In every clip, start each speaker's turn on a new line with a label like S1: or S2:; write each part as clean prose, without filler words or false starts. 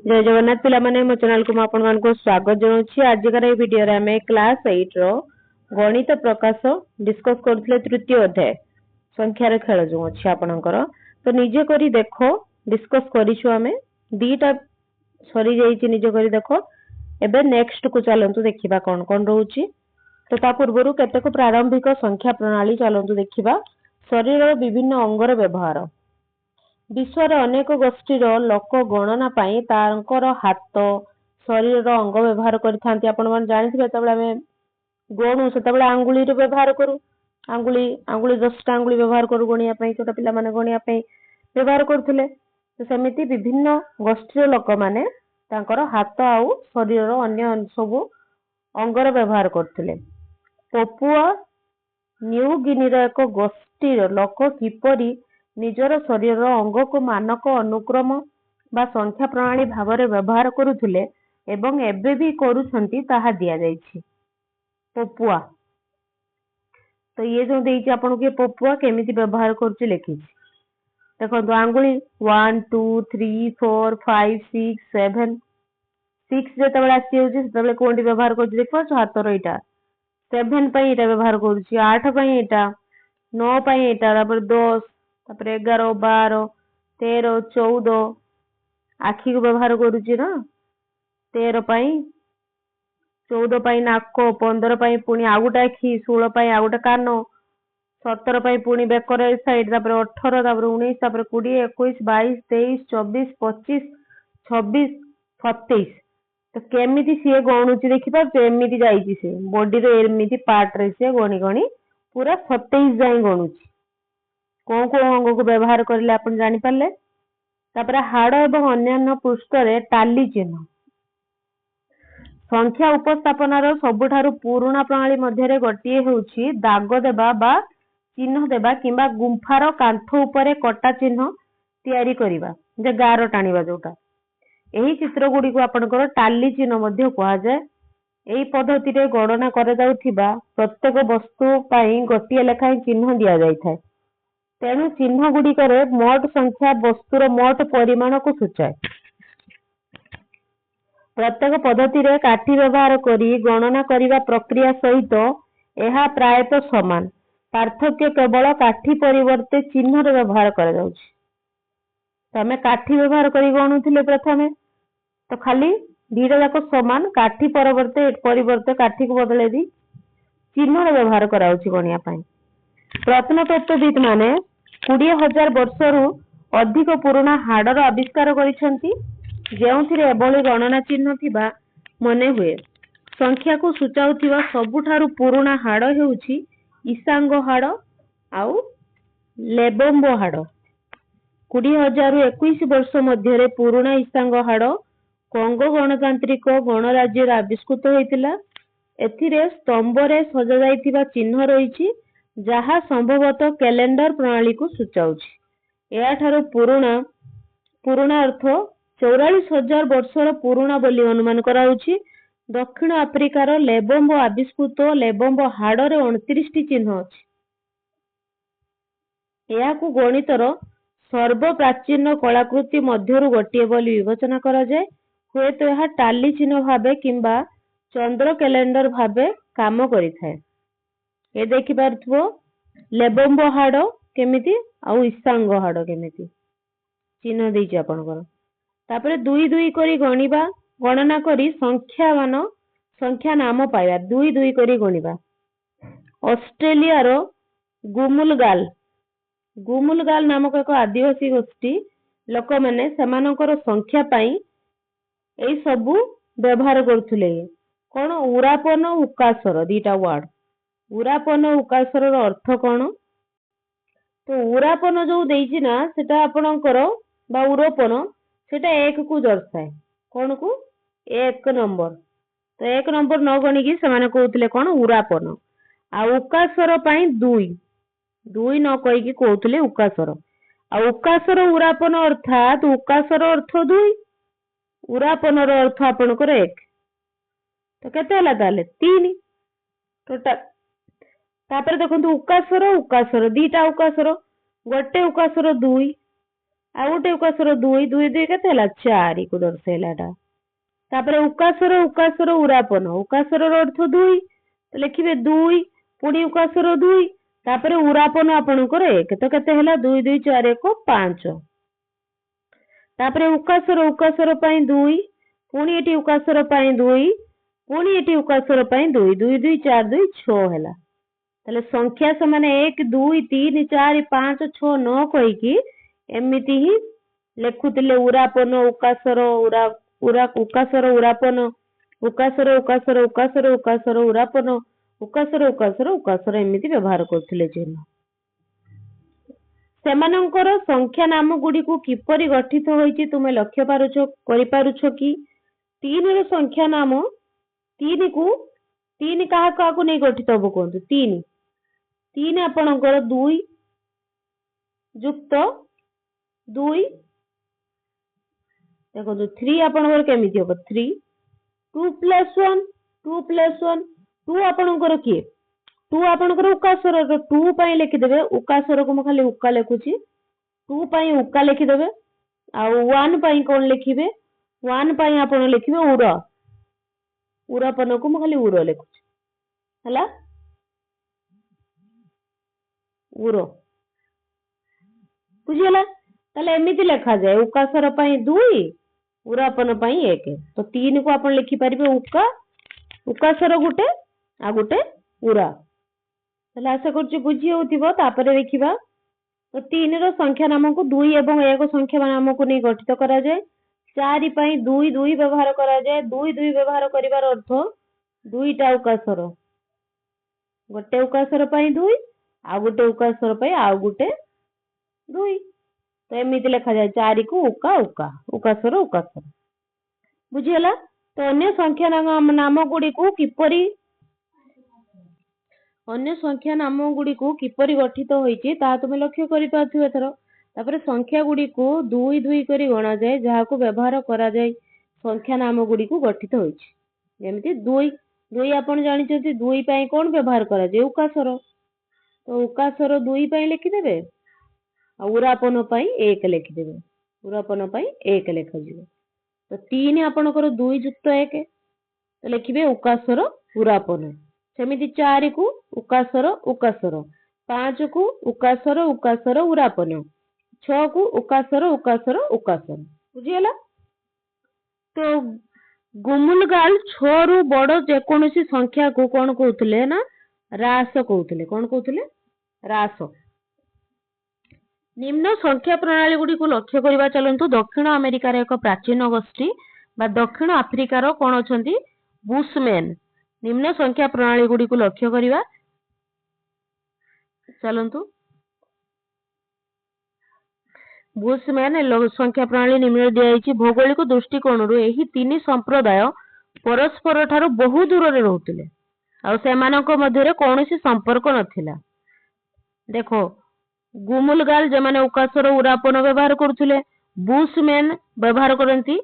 S1: जय जगन्नाथ पिला माने मो चैनल को आपण मान को स्वागत जनाउछि। आजिकर ए वीडियो रे हमें क्लास 8 रो गणित प्रकाश डिस्कस करथले तृतीय अध्याय संख्या रे खेल जो अछि आपनकर तो निजे करी देखो डिस्कस करिछु हमें दीटा सरी जाइछि निजे करी देखो एबे नेक्स्ट को चलंतु देखिबा कोन कोन रहउछि। तो ता पूर्वरु केतेक प्रारंभिक संख्या प्रणाली चलंतु देखिबा। शरीर विभिन्न अंगर व्यवहार विश्वर अनेक गोष्ठीर लोक गणना पाई तांकर हाथ शरीर अंग व्यवहार करथांती। आपण मन जानिथिबे तबले हमें गणु सेतबले आंगुली रे व्यवहार करू आंगुली 10टा आंगुली व्यवहार करू गणिया पई छोटा पिला माने गणिया पई व्यवहार करथले। तो सेमिति विभिन्न गोष्ठीर लोक माने तांकर हाथ आउ शरीर अन्य सब अंगर व्यवहार करथले। पपुआ न्यू गिनीर एक गोष्ठीर लोक किपरि निजर शरीर अंग को मानक अनुक्रम बा संख्या प्रणाली भाव में व्यवहार करुले एवं एबे भी करूछंती ताहा दिया जाइछि। पपुआ तो ये जो देइछि आपन के पपुआ केमिति व्यवहार करछि लिखिछि देखो आंगुली 1 2 3 4 5 6 7 6 जेतबेला आसी होछि सेतबेले कोनटी व्यवहार करछि देखो हाथ रो इटा 7 पई इटा व्यवहार करछि 8 पई इटा 9 पई इटा तापर 10 तापर 11 12 13 14 आखी को व्यवहार करूची ना 13 पाई 14 पाई नाक 15 पाई पुणी आ गोटे आखी 16 पाई आ गोटे कान 17 पाई पुणी बेकर साइड तापर 18 तापर 19 तापर 20 21 22 23 24 25 26 27 तो केमिति सी गणुची देखिबा एमिति जाईची से बॉडी रे एमिति पार्ट रे से गणी गणी पूरा 27 जाई गणुची। कौन कौन अंग को व्यवहार करले आपण जानि पारले। तापर हाड़ एवं अन्यान्य पृष्ठ रे टाली चिन्ह संख्या उपस्थापनार सबुठारु पुराना प्रणाली मध्य रे गोटिए हेउची दाग देबा बा चिन्ह देबा किंबा गुंफार कांथ उपरे कटा चिन्ह तयारी करिबा जे गार टाणीबा जोटा एही चित्र गुडी को आपनकर टाली चिन्ह मध्य कहा जाय। एही पद्धति रे गणना करे जाउथिबा प्रत्येक वस्तु पई गोटिए लेखाय चिन्ह दिया जाय थाय। तेणु चिन्ह गुड़िकर मोट संख्या वस्तुर मोट परिमाण को सूचाए। प्रत्येक पद्धति रे काठी व्यवहार करी गणना करिबा प्रक्रिया सहित एहा प्रायतः समान पार्थक्य केवल काठी परिवर्ते चिन्ह रे व्यवहार करा जाउछि। तमे काठी व्यवहार करी गणुथिले प्रथमे तो खाली दीटा जाक समान काठी परिवर्ते काठी को बदले दी चिन्ह रे व्यवहार कराउछि गणिया पई। प्रत्नतत्वविद माने 20,000 वर्षरु अधिक पुराना हाड़र आविष्कार करिसेंती जेउथिरे एभली गणना चिन्ह थिबा मने हुए। संख्या को सूचाउथिबा सबुठारु पुराना हाड़ हेउछि ईसांग हाड़ आउ लेबम्बो हाड़। 20,000 रु 21 वर्ष मध्य रे पुराना ईसांग हाड़ कंगो गणतांत्रिक गणराज्य रे आविष्कृत होइतिला। एथिरे स्तंभ रे सजा जाइतिबा चिन्ह रहिछि जहा संभवतः कैलेंडर प्रणाली को सूचाउछि। या ठारो पुराना अर्थ 44,000 वर्षर पुराना बोली अनुमान कराउछि। दक्षिण आफ्रिकार लेबम्बो आविष्कृत लेबम्बो हाड़रे 29 टी चिन्ह अछि। या को गणितर सर्व प्राचीन कलाकृति मध्यरु गोटिए बोली विवेचना करा जाय। हुए तो यह टाली चिन्ह भाबे किंबा चंद्र कैलेंडर भाबे काम करिथाय। ए देखि पारथबो लेबम्बो हाड़ केमिति आउ ईसांग हाड़ केमिति चिन्ह देइछि आपनकर। तापरे 2 2 करी गणिबा गणना करी संख्या नाम पाइबा 2 2 करी गणिबा। ऑस्ट्रेलिया रो गुमुलगाल नामक एक आदिवासी गोष्ठी लोक माने सेमानकर संख्या पाई एई सबु व्यवहार करथुले। कोन उरापन उकासर दीटा वर्ड उरापन उकासर अर्थ कौन तो उरापन जो देइछि ना सेटा आपनकर बा उरोपन सेटा 1 को दर्शाए कौन को 1 नंबर तो 1 नंबर न गणी की सेमाने कहउतले कौन उरापन आ उकासर पई 2 2 न कहि की कहउतले उकासर आ उकासर उरापन अर्थात उकासर अर्थ 2 उरापन रो अर्थ आपनकर 1 तो केते हला ताले 3 टोटल। तापर देखो उकासर दीटा उकासर गोटे उकासर 2 आ गोटे उकासर दुई दुई दुई केते हला 4 को दर्शैलाटा तापर उकासर उरापन उकासर अर्थ दुई तो लिखिबे दुई पुणी उकासर दुई तापर उरापन आपणकर 1 तो केते हला 2 2 4 1 5 तापर उकासर पई दुई पुणी एटी उकासर पई दुई पुणी एटी उकासर पई दुई 2 2 4 2 6 हला ताले संख्या समान 1 2 3 4 5 6 9 कहि की एमिति ही लेखुतिले उरापन उकासर उकासर उरापन उकासर उरापन उकासर एमिति व्यवहार करथिले चिन्ह सेमानंकर संख्या नाम गुडी को किपरि गठित होईची तुमे लक्ष्य करि पारुछो कि 3 रो संख्या नाम 3 काहा काहा को नै गठित हो कोंतु 3 आपणकर 2 युक्त 2 देखो 3 आपणकर केमिति हो 3 2 + 1 2 आपणकर किए 2 आपणकर उकासर 2 पई लिखि देबे उकासर को म खाली उका लिखुची 2 पई उका लिखि देबे आ 1 पई कोन लिखिबे 1 पई आपण लिखिबे उरापन को म खाली उरो लिखुची हला उरो बुझियला ताले एमिति लिखा जाए उकासर पई 2 उरापन पई 1 तो 3 को आपण लिखि परिबे उकासर गुटे आ गुटे उरा ताले आशा करछि बुझी होतिबो तापरे देखिबा तो 3 रो संख्या नाम को 2 एवं 1 संख्या नाम को नै गठित करा जाए 4 पई 2 2 व्यवहार करा जाए 2 2 व्यवहार करिवार अर्थ 2टा उकासर गोटे उकासर पई 2 आ गोटे उकासर पई आ गोटे 2 तो एमिति लिखा जाए 4 को उकासर बुझियला तो अन्य संख्या नाम गुडी को किपरि गठित होईची ता तुमे लक्ष्य करि पाथुवे थरो तापर संख्या गुडी को 2 2 करी गणा जाए जहा को व्यवहार करा जाए संख्या नाम गुडी को गठित होईची जेमिति 2 आपण जानि छथि 2 पई कोन व्यवहार करा जाए उकासर तो उकासर 2 पई लिखि देबे आ उरापन पई 1 लिखि देबे उरापन पई 1 लिखा जिवो तो 3 आपणकर 2 युक्त 1 तो लिखिबे उकासर उरापन सेमिति 4 को उकासर 5 को उकासर उरापन 6 को उकासर बुझियला तो गुमुलगाल 6 रु बड़ जेकोनोसी संख्या को कोन कहउतले ना रास कहउतले कोन कहउतले रास निम्न संख्या प्रणाली गुडी को लक्ष्य करिबा चलंतु दक्षिण अमेरिकार एक प्राचीन गोष्ठी बा दक्षिण आफ्रिकार कोन अछंती बुशमैन निम्न संख्या प्रणाली गुडी को लक्ष्य करिबा चलंतु बुशमैन संख्या प्रणाली निम्न दियाइछि भौगोलिक दृष्टिकोण रु एही 3 संप्रदाय परस्पर ठारू बहु दूर रे रहउतले आ सेमानक मध्य रे कोनोसी संपर्क नथिला देखो गुमुलगाल जमाने उकासर उरापन व्यवहार करथुले बुशमैन व्यवहार करंती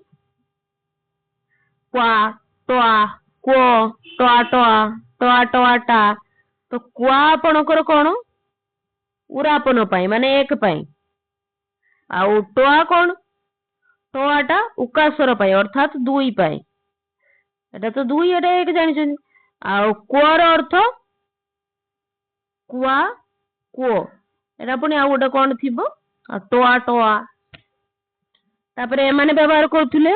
S1: क्वा टोआ को टोआ टा तो क्वा आपणकर कोन उरापन पई माने 1 पई आउ टोआ कोन टोआटा उकासर पई अर्थात 2 पई एटा तो 2 एटा 1 जानि छन आउ क्वर अर्थ क्वा को एटा पुनी आ गोटे कोन थिबो टोआ तापर एमाने व्यवहार करथुले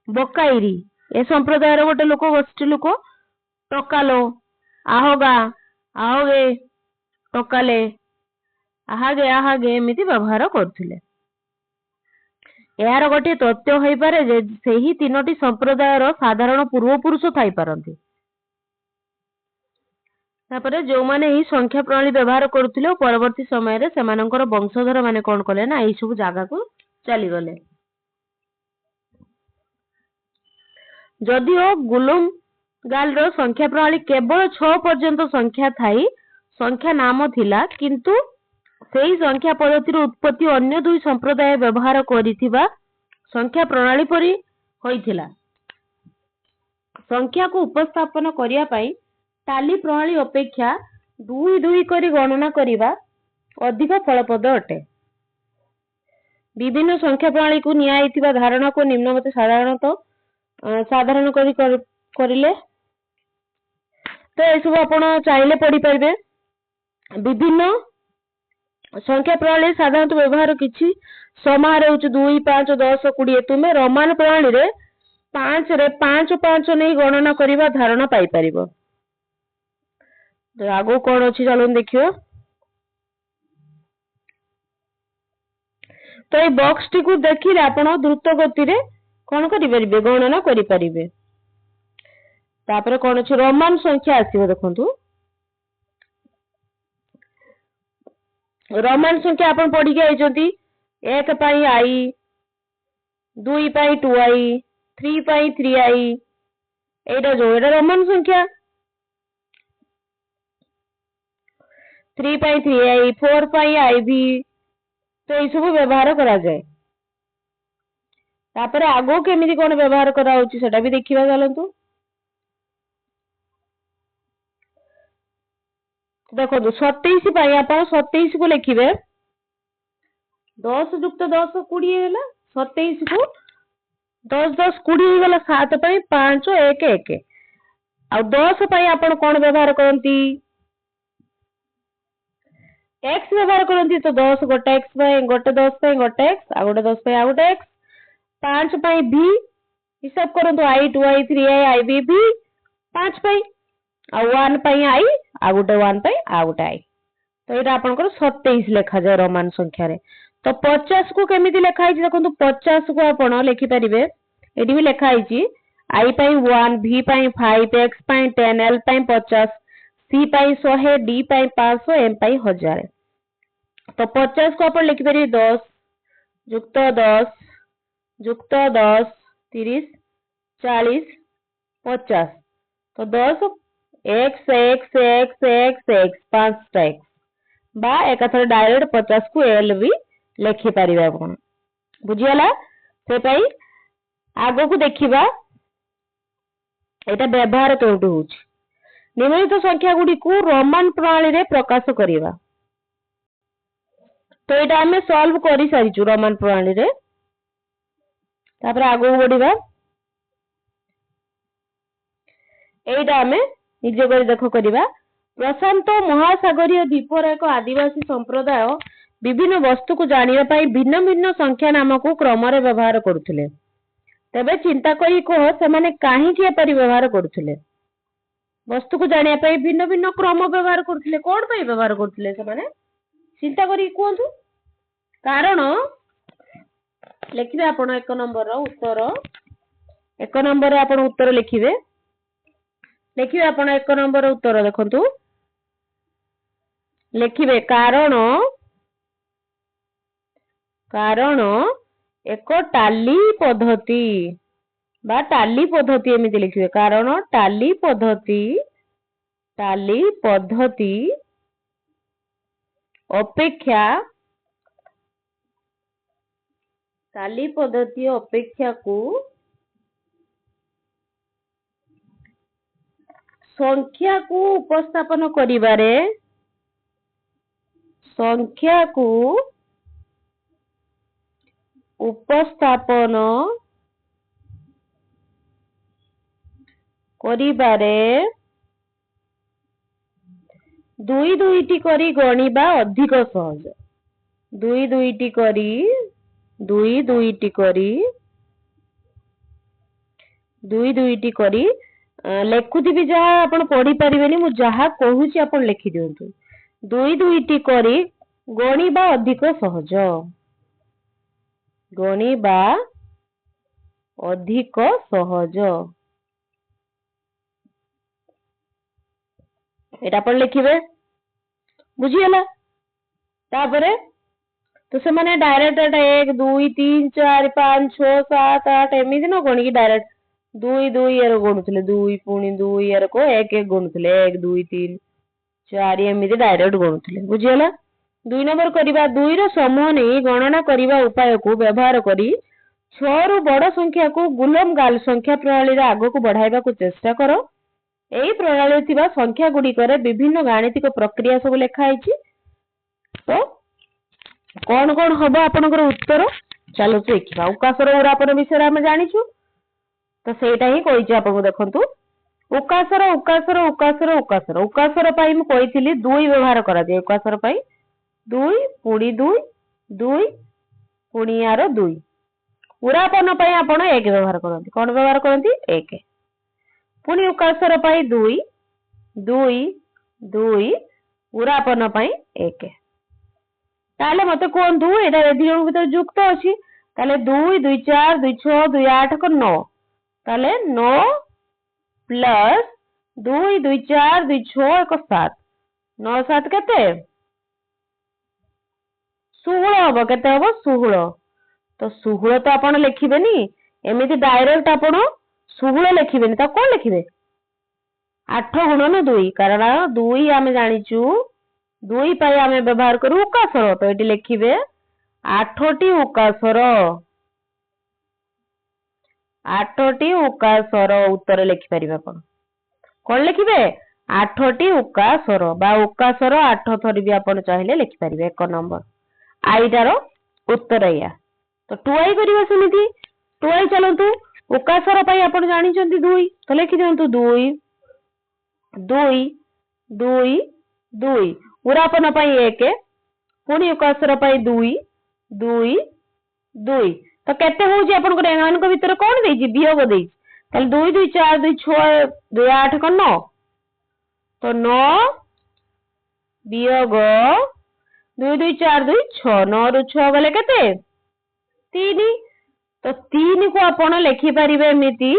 S1: बकाइरी ए संप्रदाय रो गोटे लोक गोष्ठी लोक टकालो ahoगे टकाले आहागे एमिति व्यवहार करथुले यार गोटे तथ्य होई पारे जे सेही 3टी संप्रदाय रो साधारण पूर्वपुरुष थाई पारंती तापर जो माने ही संख्या प्रणाली व्यवहार करथुले परवर्ती समय रे सेमानकर वंशधर माने कोन कले ना एई सब जागा को चली गले जदिओ गुलुम गाल रो संख्या प्रणाली केवल 6 पर्यंत संख्या थाई संख्या नाम थिला किंतु सेही संख्या पद्धति रो उत्पत्ति अन्य 2 संप्रदाय व्यवहार करिथिबा संख्या प्रणाली परि होइथिला संख्या को उपस्थापन करिया पई ताली प्रणाली अपेक्षा 2 2 करी गणना करिबा अधिक फलप्रद अटे विभिन्न संख्या प्रणाली को निया धारणा को निम्न मते साधारण करिले तो ये सब आपण चाहिले पढ़ी पाइबे। विभिन्न संख्या प्रणाली साधारणतः व्यवहार किछि समाहार होउछ 2 5 10 20 तुमे रोमान प्रणाली रे 5 रे 5 5 नै गणना करिवा धारणा पाई परिबो। तो आगो कोन अछि चलो देखियो। तो ये बॉक्स टी को देखिले आपण द्रुत गति रे कोन करि परिबे गणना करि परिबे। तापर कोन अछि रोमान संख्या आसीबो देखंतु। रोमान संख्या आपण पढ़ी के आइचंती 1 पाई आई 2 पाई 2i 3 पाई 3i एटा जो एटा रोमान संख्या 3 पाई 3i 4 पाई iv तो ये सब व्यवहार करा जाए। तापर आगो केमिति कोन व्यवहार करा होची सेटा भी देखिबा चलंतु। देखो 27 पाई आपण 27 को लिखिबे 10 युक्त 10 20 हैला 27 को 10 10 20 हो गला 7 पाई 5 1 1 आ 10 पाई आपण कोन व्यवहार करंती x व्यवहार करंती तो 10 गोटे x पाई गोटे 10 पाई गोटे x आ गोटे 10 पाई आ गोटे x 5 पाई v हिसाब करंतु i 2i 3i iv v 5 pi uh 1 pi i आ गोटे 1 पाई आ गोटे i तो एटा आपनकर 27 लेखा जाय रोमान संख्या रे। तो 50 को केमिति लेखा हिची देखंतु 50 को आपण लिखि परिबे एडी भी लेखा हिची i pi 1 v pi 5 x pi 10 l pi 50 c pi 100 d pi 500 m पाई 1000। तो 50 को आपण लिखि परिबे 10 युक्त 10 युक्त 10 30 40 50 तो 10 x x x x x 5 x बा एकाथर डायरेक्ट 50 को l भी लिखि परिबे आपण बुझियला। से पई आगो को देखिबा एटा व्यवहार केउटु होउछ निम्नलिखित संख्या गुडी को रोमान प्रणाली रे प्रकाश करिबा। तो एटा हमें सॉल्व करि सारिचु रोमान प्रणाली रे। तापर आगो बढ़िबा एटा हमें निजे कर देखो करिबा। प्रशांत महासागरीय द्वीपर एक आदिवासी संप्रदाय विभिन्न वस्तु को जानिबा पई भिन्न भिन्न संख्या नाम को क्रम रे व्यवहार करुथिले। तबे चिंता करी कह से माने काहे कि परि व्यवहार करुथिले वस्तु को जानिबा पई भिन्न भिन्न क्रम व्यवहार करुथिले कोन पई व्यवहार करुथिले से माने चिंता करी कहंतु। कारण लिखिबे आपण 1 नंबर रो उत्तर 1 नंबर रे आपण उत्तर लिखिबे आपण 1 नंबर उत्तर देखंतु लिखिबे कारण एक टाली पद्धति बा टाली पद्धति एमिति लिखिबे कारण टाली पद्धति अपेक्षा को संख्या को उपस्थापन करिबारे दुई दुईटी करी गणिबा अधिक सहज। दुई दुईटी करी लेखुथि जहाँ आपण पढ़ी पारिबेनी मु जहाँ कहूची आपण लिखि दियंतु। दुई दुईटी करी गणिबा अधिक सहज एटा आपण लिखिबे बुझियला। तापरे तो से माने डायरेक्ट 1 2 3 4 5 6 7 8 एमिति न गणी डायरेक्ट 2 2 एर गणुथले 2 पुणी 2 एर को 1 1 गणुथले 1 2 3 4 एमिति डायरेक्ट गणुथले बुझियला। 2 नंबर करिबा 2 रो समूह नै गणना करिबा उपाय को व्यवहार करी 6 रु बड़ संख्या को गुलम गाल संख्या प्रणाली रे आगो को बढ़ाइबा को चेष्टा करो। एही प्रणाली थिबा संख्या गुडी करे विभिन्न गाणितिक प्रक्रिया सब लेखा आइछि। तो कौन कौन हम आपनकर उत्तर चलो देखा उकासर उरापन विषय आम जाचु तो सेटा ही कही आपको देखु उकासर उकासर उकासर उकासर उकासर मुझे दुई व्यवहार करा जाए उकासर दुई पुणी दुई दुई पुणी यार दुई उरापन आप एक व्यवहार करते कौन व्यवहार करती एक पुणी उकासर दुई दुई दुई उरापन एक ताले मत कहतु यहाँ दि जन भर युक्त अच्छी ताले दुई दुई चार दुई छः दुई आठ को 9 ताले 9 प्लस दुई दुई चार दुई छः एक 7 9 7 केते 16 हम केते हम 16 तो 16 तो आपण लिखिबेनी एमिति डायरेक्ट आपण 16 लिखिबेनी तो कौन लिखिबे 8 गुणन 2 कारण 2 आम जानिचु 2 पाई आम व्यवहार करू उकासर तो ये लिखिबे 8टी उकासर 8टी उकासर उत्तर लिखिपारे आपण कौन लिखिबे 8टी उकासर बा उकासर 8 थरी भी आपण चाहिले लिखिपारे 1 नंबर आईटार उत्तर या तो 2i करिवा सेमिति 2i चलंतु उकासर पई आपण जानि चंती 2 तो लिखि दियंतु 2 2 2 2 उरापन पई 1 पुणी उकासर पई 2 2 2 तो केते होउची आपण को एमानक भीतर कोन देजी वियोग देजी ताले 2 2 4 2 6 2 8 को 9 तो 9 वियोग 2 2 4 2 6 9 रु 6 गले केते 3 तो 3 को आपण लिखि परिबे एमिति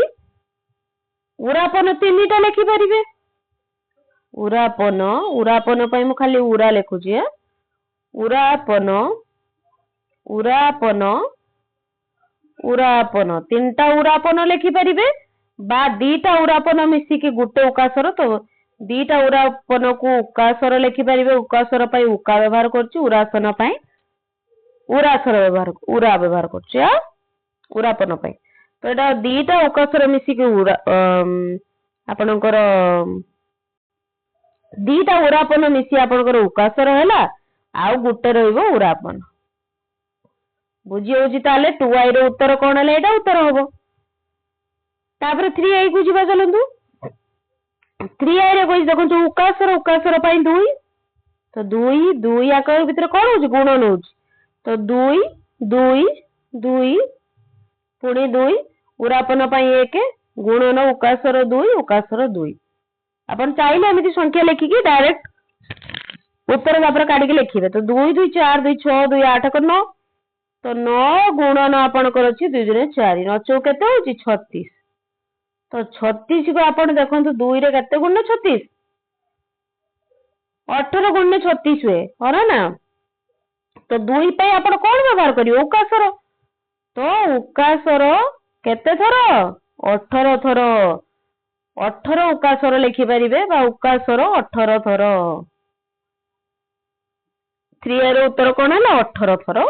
S1: उरापन 3टा लिखि परिबे उरापन उरापन पई मु खाली उरा लिखुची उरापन उरापन उरापन 3टा उरापन लिखि परिबे बा 2टा उरापन मिसिकी गुटे उकासर तो 2टा उरापन को उकासर लिखि परिबे उकासर पई उका व्यवहार करछि उरासन पई उरासर व्यवहार उरा व्यवहार करछि उरापन पई तो एटा 2टा उकासर मिसिकी उरा आपनकर 2टा उरापन मिसी आपनकर उकासर हैला आउ गुटे रहइबो उरापन बुझी होची ताले 2i रो उत्तर कोन हैला एटा उत्तर होबो तापर 3i को जिबा चलंतु 3i रे कोइ देखंतु उकासर उकासर पई 2 तो 2 2 आकर भीतर कोन होची गुणन होची तो 2 2 2 पुणी 2 उरापन पई 1 गुणन उकासर 2 उकासर 2 अपन चाहिए एमती संख्या लिखिकी डायरेक्ट उत्तर तापर काढिकी लिखिबे तो 2 2 4 2 6 2 8 को 9 तो 9 गुणन आपनकर अछि 2 2 4 9 4 केते होची 36 तो 36 को आपण देखंतु 2 रे केते गुण 36 18 गुण 36 हुए होना ना तो 2 पे आपण कोन व्यवहार करियो उकासर तो उकासर केते थर 18 थर 18 उकासर लिखि परिबे बा उकासर 18 थर 3 रो उत्तर कोन हैला 18 थर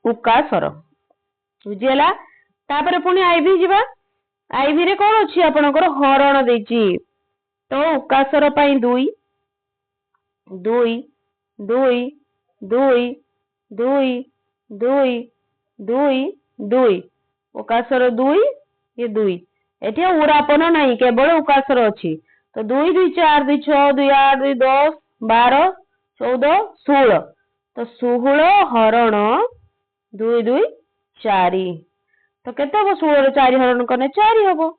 S1: उकासर बुझियला तापर पुनी आईवी जिबा आईवी रे कोन अछि आपनकर हरण देछि तो उकासर पई 2 2 2 2 2 2 2 2 उकासर 2 ये 2 एठी उरापन नाही केवल उकासर अछि तो 2 2 4 2 6 2 8 2 10 12 14 16 तो 16 हरण 2 2 4 तो केते हो 16 रे 4 हरण कने 4 हबो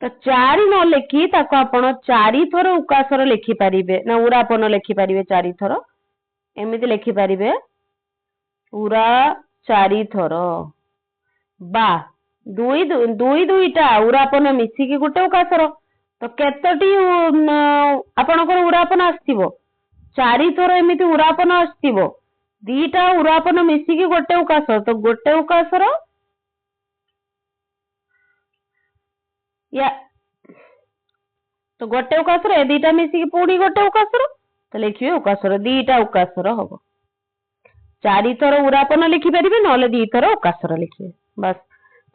S1: तो 4 न लिखि ताको आपण 4 थर उकासर लिखि परिबे ना उरापन लिखि परिबे 4 थर एमिति लिखि परिबे उरा 4 थर बा 2 2 2टा उरापन मिसिकी गुटे उकासर तो केतटी आपनकर उरापन आस्तिबो 4 थर एमिति उरापन आस्तिबो 2टा उरापन मिसिकी गोटे उकासर तो गोटे उकासर या तो गोटे उकासर ए 2टा मिसिकी पूरी गोटे उकासर तो लिखिबे उकासर 2टा उकासर हबो 4 थर उरापन लिखि परिबे नले 2 थर उकासर लिखिबे बस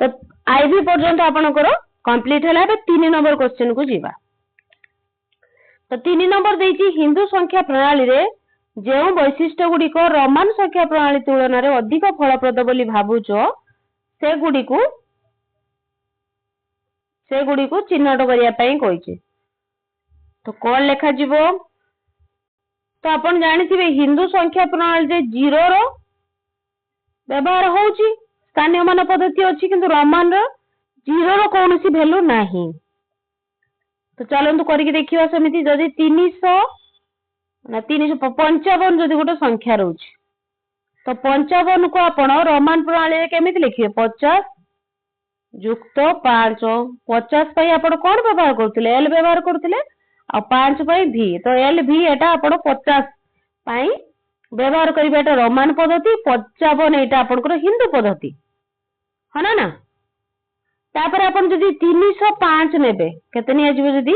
S1: तो आईवी पर्यंत आपनकर कंप्लीट हैला बे 3 नंबर क्वेश्चन को जीवा तो 3 नंबर देछि हिंदू संख्या प्रणाली रे जो वैशिष्ट्य गुड़िक रोमान संख्या प्रणाली तुलन में अधिक फलप्रद बोली भावुच से गुड़ी को चिन्हट करने तो कौन लिखा जीवो तो आपण जानिथिबे हिंदू संख्या प्रणाली जे जीरो रो व्यवहार होउची स्थानीय मान पद्धति अछि किंतु रोमान रो जीरो रो कोनोसी वैल्यू नाही तो चलंतु करके देखिबा समिति जदि 300 ना 355 जदि गोटे संख्या रहउची तो 55 को आपण रोमान प्रणाली रे केमिति लिखिबे 50 युक्त 5 50 पई आपण कोन व्यवहार करथिले एल व्यवहार करथिले आ 5 पई भी तो एल भी एटा आपण 50 पई व्यवहार करिबे एटा रोमान पद्धति 55 एटा आपनकर हिंदू पद्धति हना ना तापर आपण जदि 305 नेबे केते नि आजिबो जदि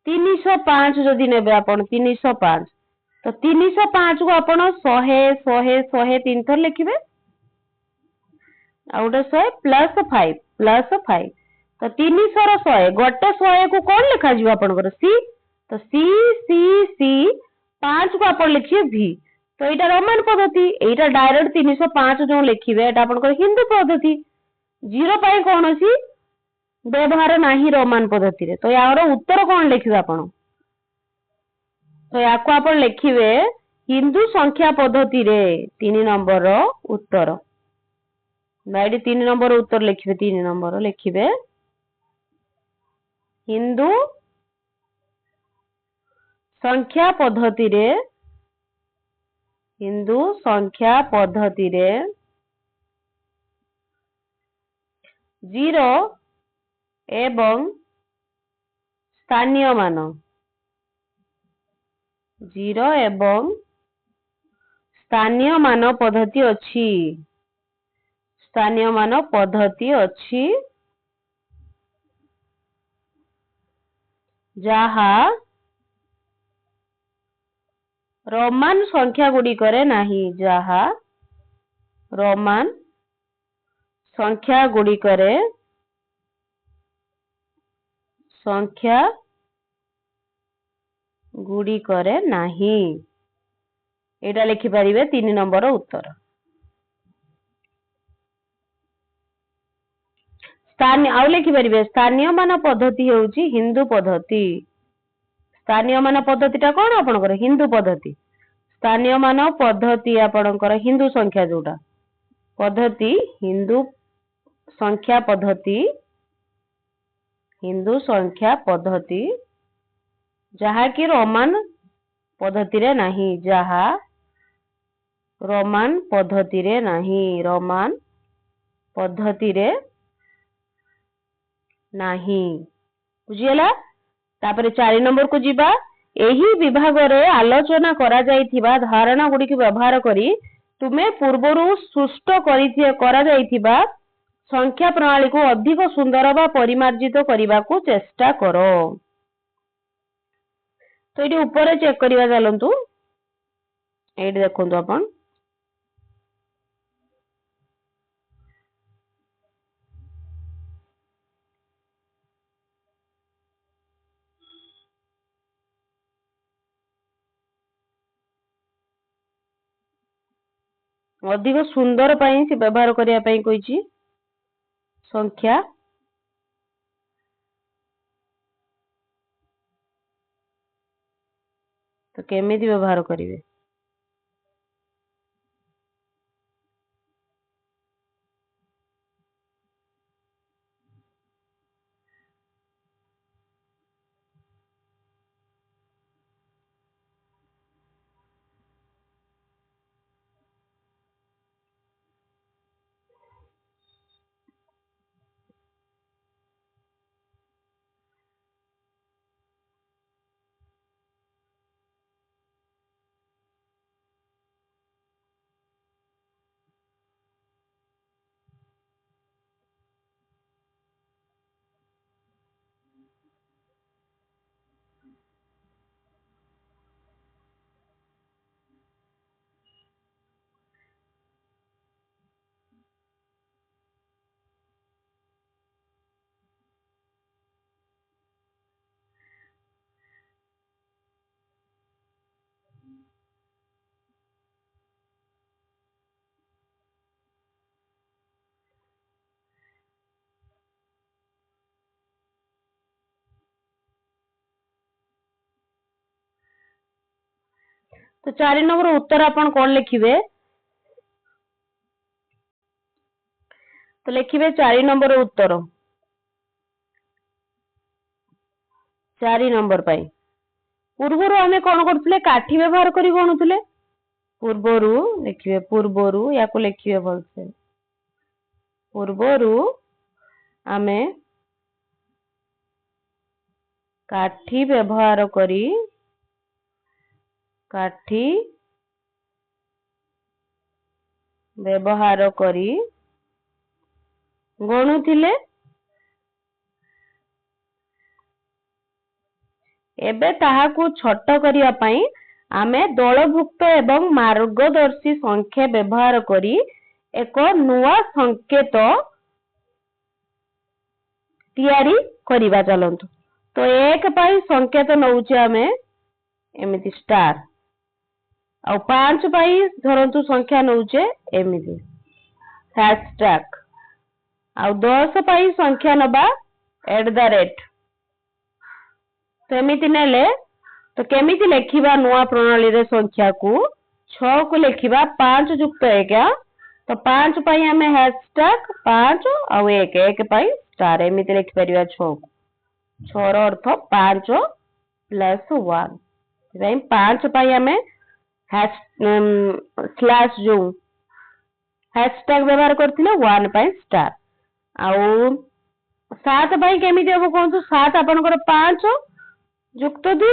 S1: 305 जदि नेबे आपण 305 तो 305 को आपण 100 100 100 तीन थर लिखिबे आउटे 100 प्लस 5 तो 300 रो 100 गोटे 100 को कोन लिखा जिवो आपनकर सी तो सी 5 को आपण लिखिए भी तो एटा रोमान पद्धति एटा डायरेक्ट 305 जो लिखिबे एटा आपनकर हिंदू पद्धति जीरो पाई कोनोसी व्यवहार नाही रोमान पद्धति रे तो यार उत्तर कोन लिखिबे आपण तो याको आपण लिखिबे हिंदू संख्या पद्धति रे 3 नंबर रो उत्तर नाइडी 3 नंबर उत्तर लिखिबे 3 नंबर लिखिबे हिंदू संख्या पद्धति रे जीरो एवं स्थानीय मान जीरो एवं स्थानीय मान पद्धति अछि स्थानीय मान पद्धति अछि जहा रोमान संख्या गुडी करे नाही जहा रोमान संख्या गुडी करे नाही एटा लिखि परिबे 3 नंबर उत्तर स्थानीय आउ लिखि परिबे स्थानीय मान पद्धति होउची हिंदू पद्धति स्थानीय मान पद्धतिटा कोन आपनकर हिंदू पद्धति स्थानीय मान पद्धति आपनकर हिंदू संख्या जोटा पद्धति हिंदू संख्या पद्धति जहा कि रोमान पद्धति रे नाही जहा रोमान पद्धति रे नाही बुझियला तापर 4 नंबर को जीवा एही विभाग रे आलोचना करा जायथिबा धारणा गुडी के व्यवहार करी तुमे पूर्वरु सृष्ट करा जायथिबा संख्या प्रणाली को अधिक सुंदर बा परिमार्जित करबा को चेष्टा करो तो ये ऊपर चेक करवा चलतु ये देखो अपन अधिक सुंदर पाई से व्यवहार करिया पाई कहिछि संख्या तो केमिति व्यवहार करिवे तो 4 नंबर उत्तर आपण कौन लिखिबे तो लिखिबे 4 नंबर उत्तर 4 नंबर पाई पूर्वरु आमे कोन करथले काठी व्यवहार करी गणुथले पूर्वरु लिखिबे पूर्वरु याको लिखिबे बोलसे पूर्वरु आमे काठी व्यवहार करी काठी व्यवहार करी गणुथिले एबे ताहाकू छोट करिया पई आमे दलभुक्त एवं मार्गदर्शी संख्या व्यवहार करी एक नुआ संकेत तैयारी करिबा चलंतु तो एक पई संकेत नउचे आमे एमिति स्टार आ 5 पई धरंतु संख्या नउचे एमिति हैशटैग आ 10 पई संख्या नबा @ तो एमिति नेले तो केमिति लेखिबा नुआ प्रणाली रे संख्या को 6 को लेखिबा 5 युक्त 1 तो 5 पई हमें हैशटैग 5 आ 1 1 पई स्टार एमिति लेखि परिबा 6 को 6 रो अर्थ 5 प्लस 1 रे 5 पई हमें हैश स्लैश जो हैशटैग व्यवहार करथिले 1 पई स्टार आउ 7 पई केमिति हो कोंतु 7 आपनकर 5 युक्त 2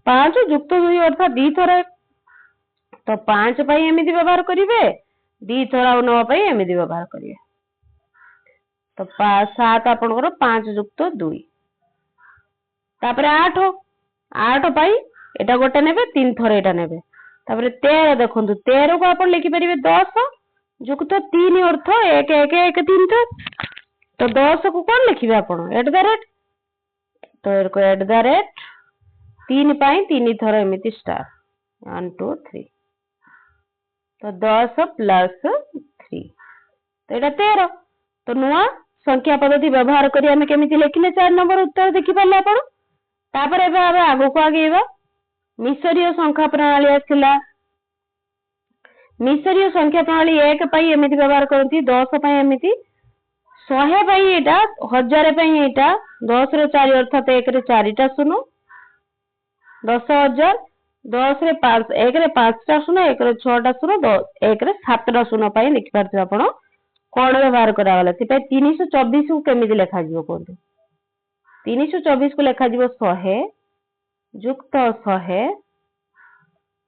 S1: 5 युक्त 2 अर्थात दी थरा तो 5 पई एमिति व्यवहार करिवे दी थरा 9 पई एमिति व्यवहार करिवे तो 7 आपनकर 5 युक्त 2 तापर 8 पई एटा गोटे नेबे 3 थरा एटा नेबे तापर 13 देखंतु 13 को आपण लिखि परिवे 10 युक्त 3 अर्थ 1 1 1 3 तो 10 को कोन लिखिबे आपण @ तो एर को @ 3 पाई 3 थर एमिति स्टार 1 2 3 तो 10 प्लस 3 तो एटा 13 तो नुआ संख्या पद्धति व्यवहार करी हमें केमिति लेखिले 4 नंबर उत्तर देखि पाले आपण तापर एबे आबे आगो को आगेबा मिसरीय संख्या प्रणाली आसिला मिसरीय संख्या प्रणाली 1 पाई एमिति व्यवहार करती 10 पाई एमिति 100 पाई एटा 1000 पाई एटा 10 रे 4 अर्थात 1 रे 4 टा शून्य 10,000 10 रे 5 1 रे 5 टा शून्य 1 रे 6 टा शून्य 1 रे 7 टा शून्य पाई लिखि पारथि आपण कोन व्यवहार करा वाला ति 324 को केमिति लेखा जिवो कोन 324 को लेखा जिवो 100 युक्त 100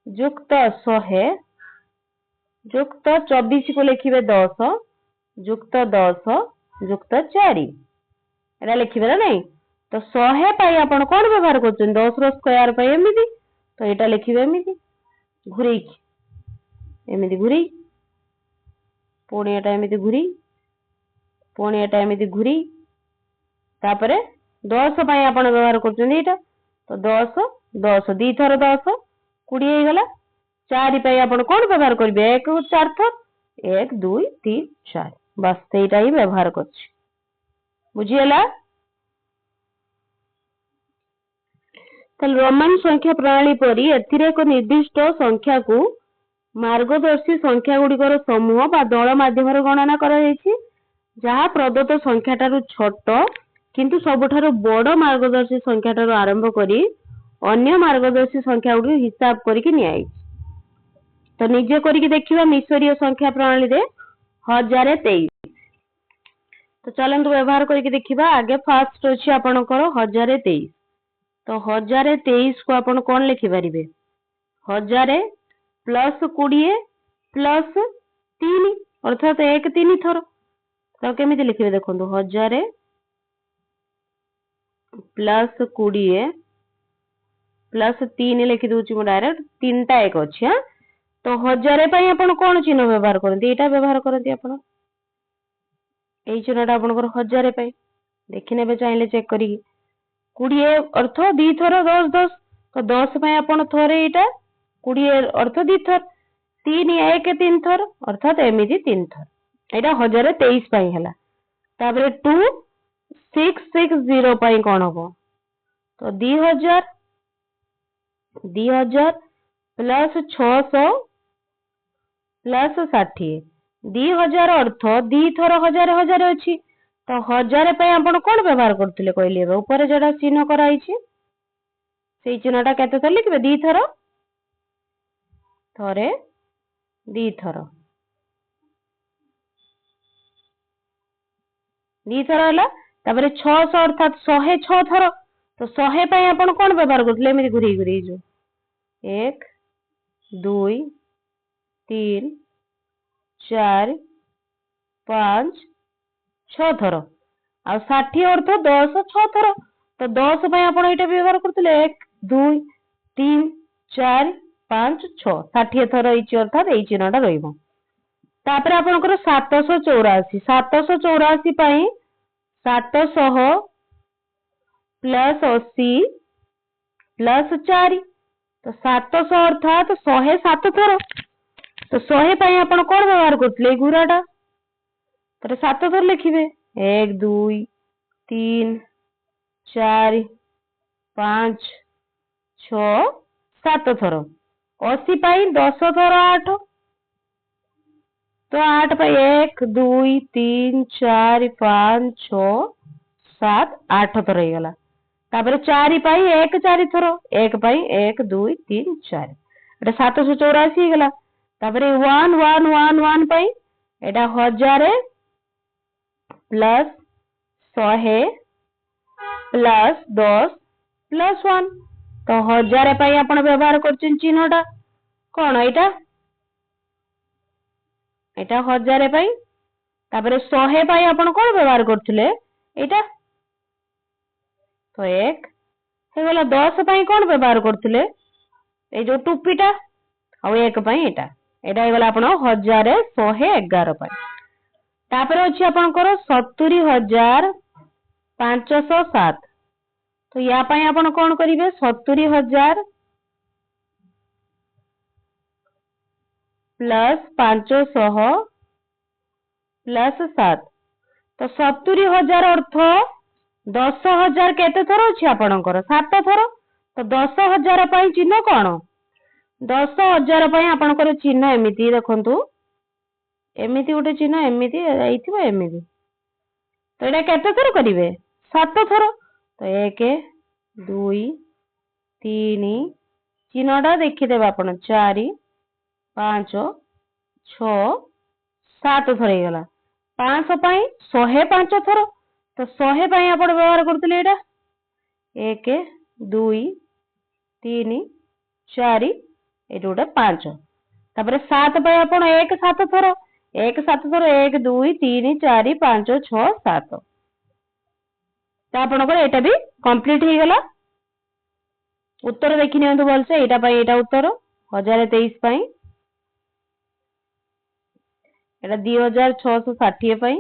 S1: युक्त 100 युक्त 24 को लिखिबे 10 युक्त 10 युक्त 4 एरा लिखिबे ना नहीं तो 100 पाई आपण कोन व्यवहार करछन 10 रो स्क्वायर पाई एमिति तो एटा लिखिबे एमिति घुरी एमिति घुरी पुणी एटा एमिति घुरी पुणी एटा एमिति घुरी तापरे 10 पाई आपण व्यवहार करछन एटा तो 10 10 दी थर 10 20 हे गला 4 पाई आपण कोन व्यवहार करबे 1 को 4 थर 1 2 3 4 बस सेटा ही व्यवहार करछि बुझियला रोमन संख्या प्रणाली परी एथिरे एक निर्दिष्ट संख्या को मार्गदर्शी संख्या गुड़िकर समूह बा दल माध्यम गणना करा जायछि जहा प्रदत्त संख्या टारु छोट किंतु सबठारु बड़ मार्गदर्शी संख्या टारु आरंभ करी अन्य मार्गदर्शी संख्या गुड़ी हिसाब करके नियाई तो निजे करके देखिबा मिसरीय संख्या प्रणाली रे 1023 तो चलंतु व्यवहार करके देखिबा आगे फास्ट अछि आपनकर 1023 तो 1023 को आपण कोन लिखि परिबे 1000 प्लस 20 प्लस 3 अर्थात 1 3 थर तो केमिति लिखिबे देखंतु 1000 प्लस 20 प्लस 3 लिखि दोछि मो डायरेक्ट 3 टा 1 अछि हां तो 1000 पई आपण कोन चिन्ह व्यवहार करंती एटा व्यवहार करंती आपण एई चिन्हटा आपनकर 1000 पई देखि नेबे चाहिले चेक करी 20 अर्थ 2 थर 10 10 तो 10 पई आपण थरे एटा 20 अर्थ 2 थर 3 1 3 थर अर्थात एमिति 3 थर एटा 1023 पई हला ताबरे 2660 पई कोन हो तो 2000 प्लस 600 प्लस 60 2000 अर्थ दी थर हजार हजार अच्छी तो हजार आपण कौन व्यवहार करते कहले ऊपर जोड़ा चिन्ह कराई से चिन्हटा केते थर लिखबे दी थर थरे दी थर है तापर 600 अर्थात 106 थर तो 100 पे आपण कौन व्यवहार करते एमती घुरी घुरी जो 1 2 3 4 5 6 थर आ 60 अर्थ 10 6 थर तो 10 पे आपण एटा व्यवहार करते 1 2 3 4 5 6 60 थर एची अर्थात ए चिन्हटा रहिबो तापर आपनकर 784 784 पई 700 प्लस 80 प्लस 4 तो 700 अर्थात 107 थर तो 100 पई आपण कोन व्यवहार करथले गुराटा तो 7 थर लिखिबे 1 2 3 4 5 6 7 थर 80 पई 10 थर 8 तो 8 पे 1 2 3 4 5 6 7 8 थर हो गला तापर 4 पाई 1 4 थर 1 पाई 1 2 3 4 एटा 784 हो गला तापर 1 1 1 1 पाई एटा 1000 प्लस 100 प्लस 10 प्लस 1 तो 1000 पाई आपण व्यवहार करछन चिन्हटा कोन एटा एटा 1000 पाई तापर 100 पाई आपण कोन व्यवहार करथिले एटा तो 1 हे गला 10 पाई कोन व्यवहार करथिले ए जो टुपीटा आ 1 पाई एटा एटा हे गला आपण 1000 111 पाई तापर अछि आपनकर 70507 तो या पाई आपण कोन करिवे 70000 प्लस 500 प्लस 7 तो 70000 अर्थ 10000 केते थर अछि आपनकर 7 थर तो 10000 पई चिन्ह कोन 10000 पई आपनकर चिन्ह एमिति देखंतु एमिति उठे चिन्ह एमिति आइथिबो एमिति तो एटा केते थर करिवे 7 थर तो 1 2 3 चिन्हटा देखि देबा आपण 4 5 6 7 थर हे गला 500 पाई 105 थर तो 100 पाई आपण व्यवहार करथिले एटा 1 2 3 4 एटा उडा 5 तापर 7 पाई आपण 1 7 थर 1 7 थर 1 2 3 4 5 6 7 तो आपण को एटा भी कंप्लीट हे गला उत्तर देखि नियंतु बोलसे एटा पाई एटा उत्तर 1023 पाई एटा 2660 पाई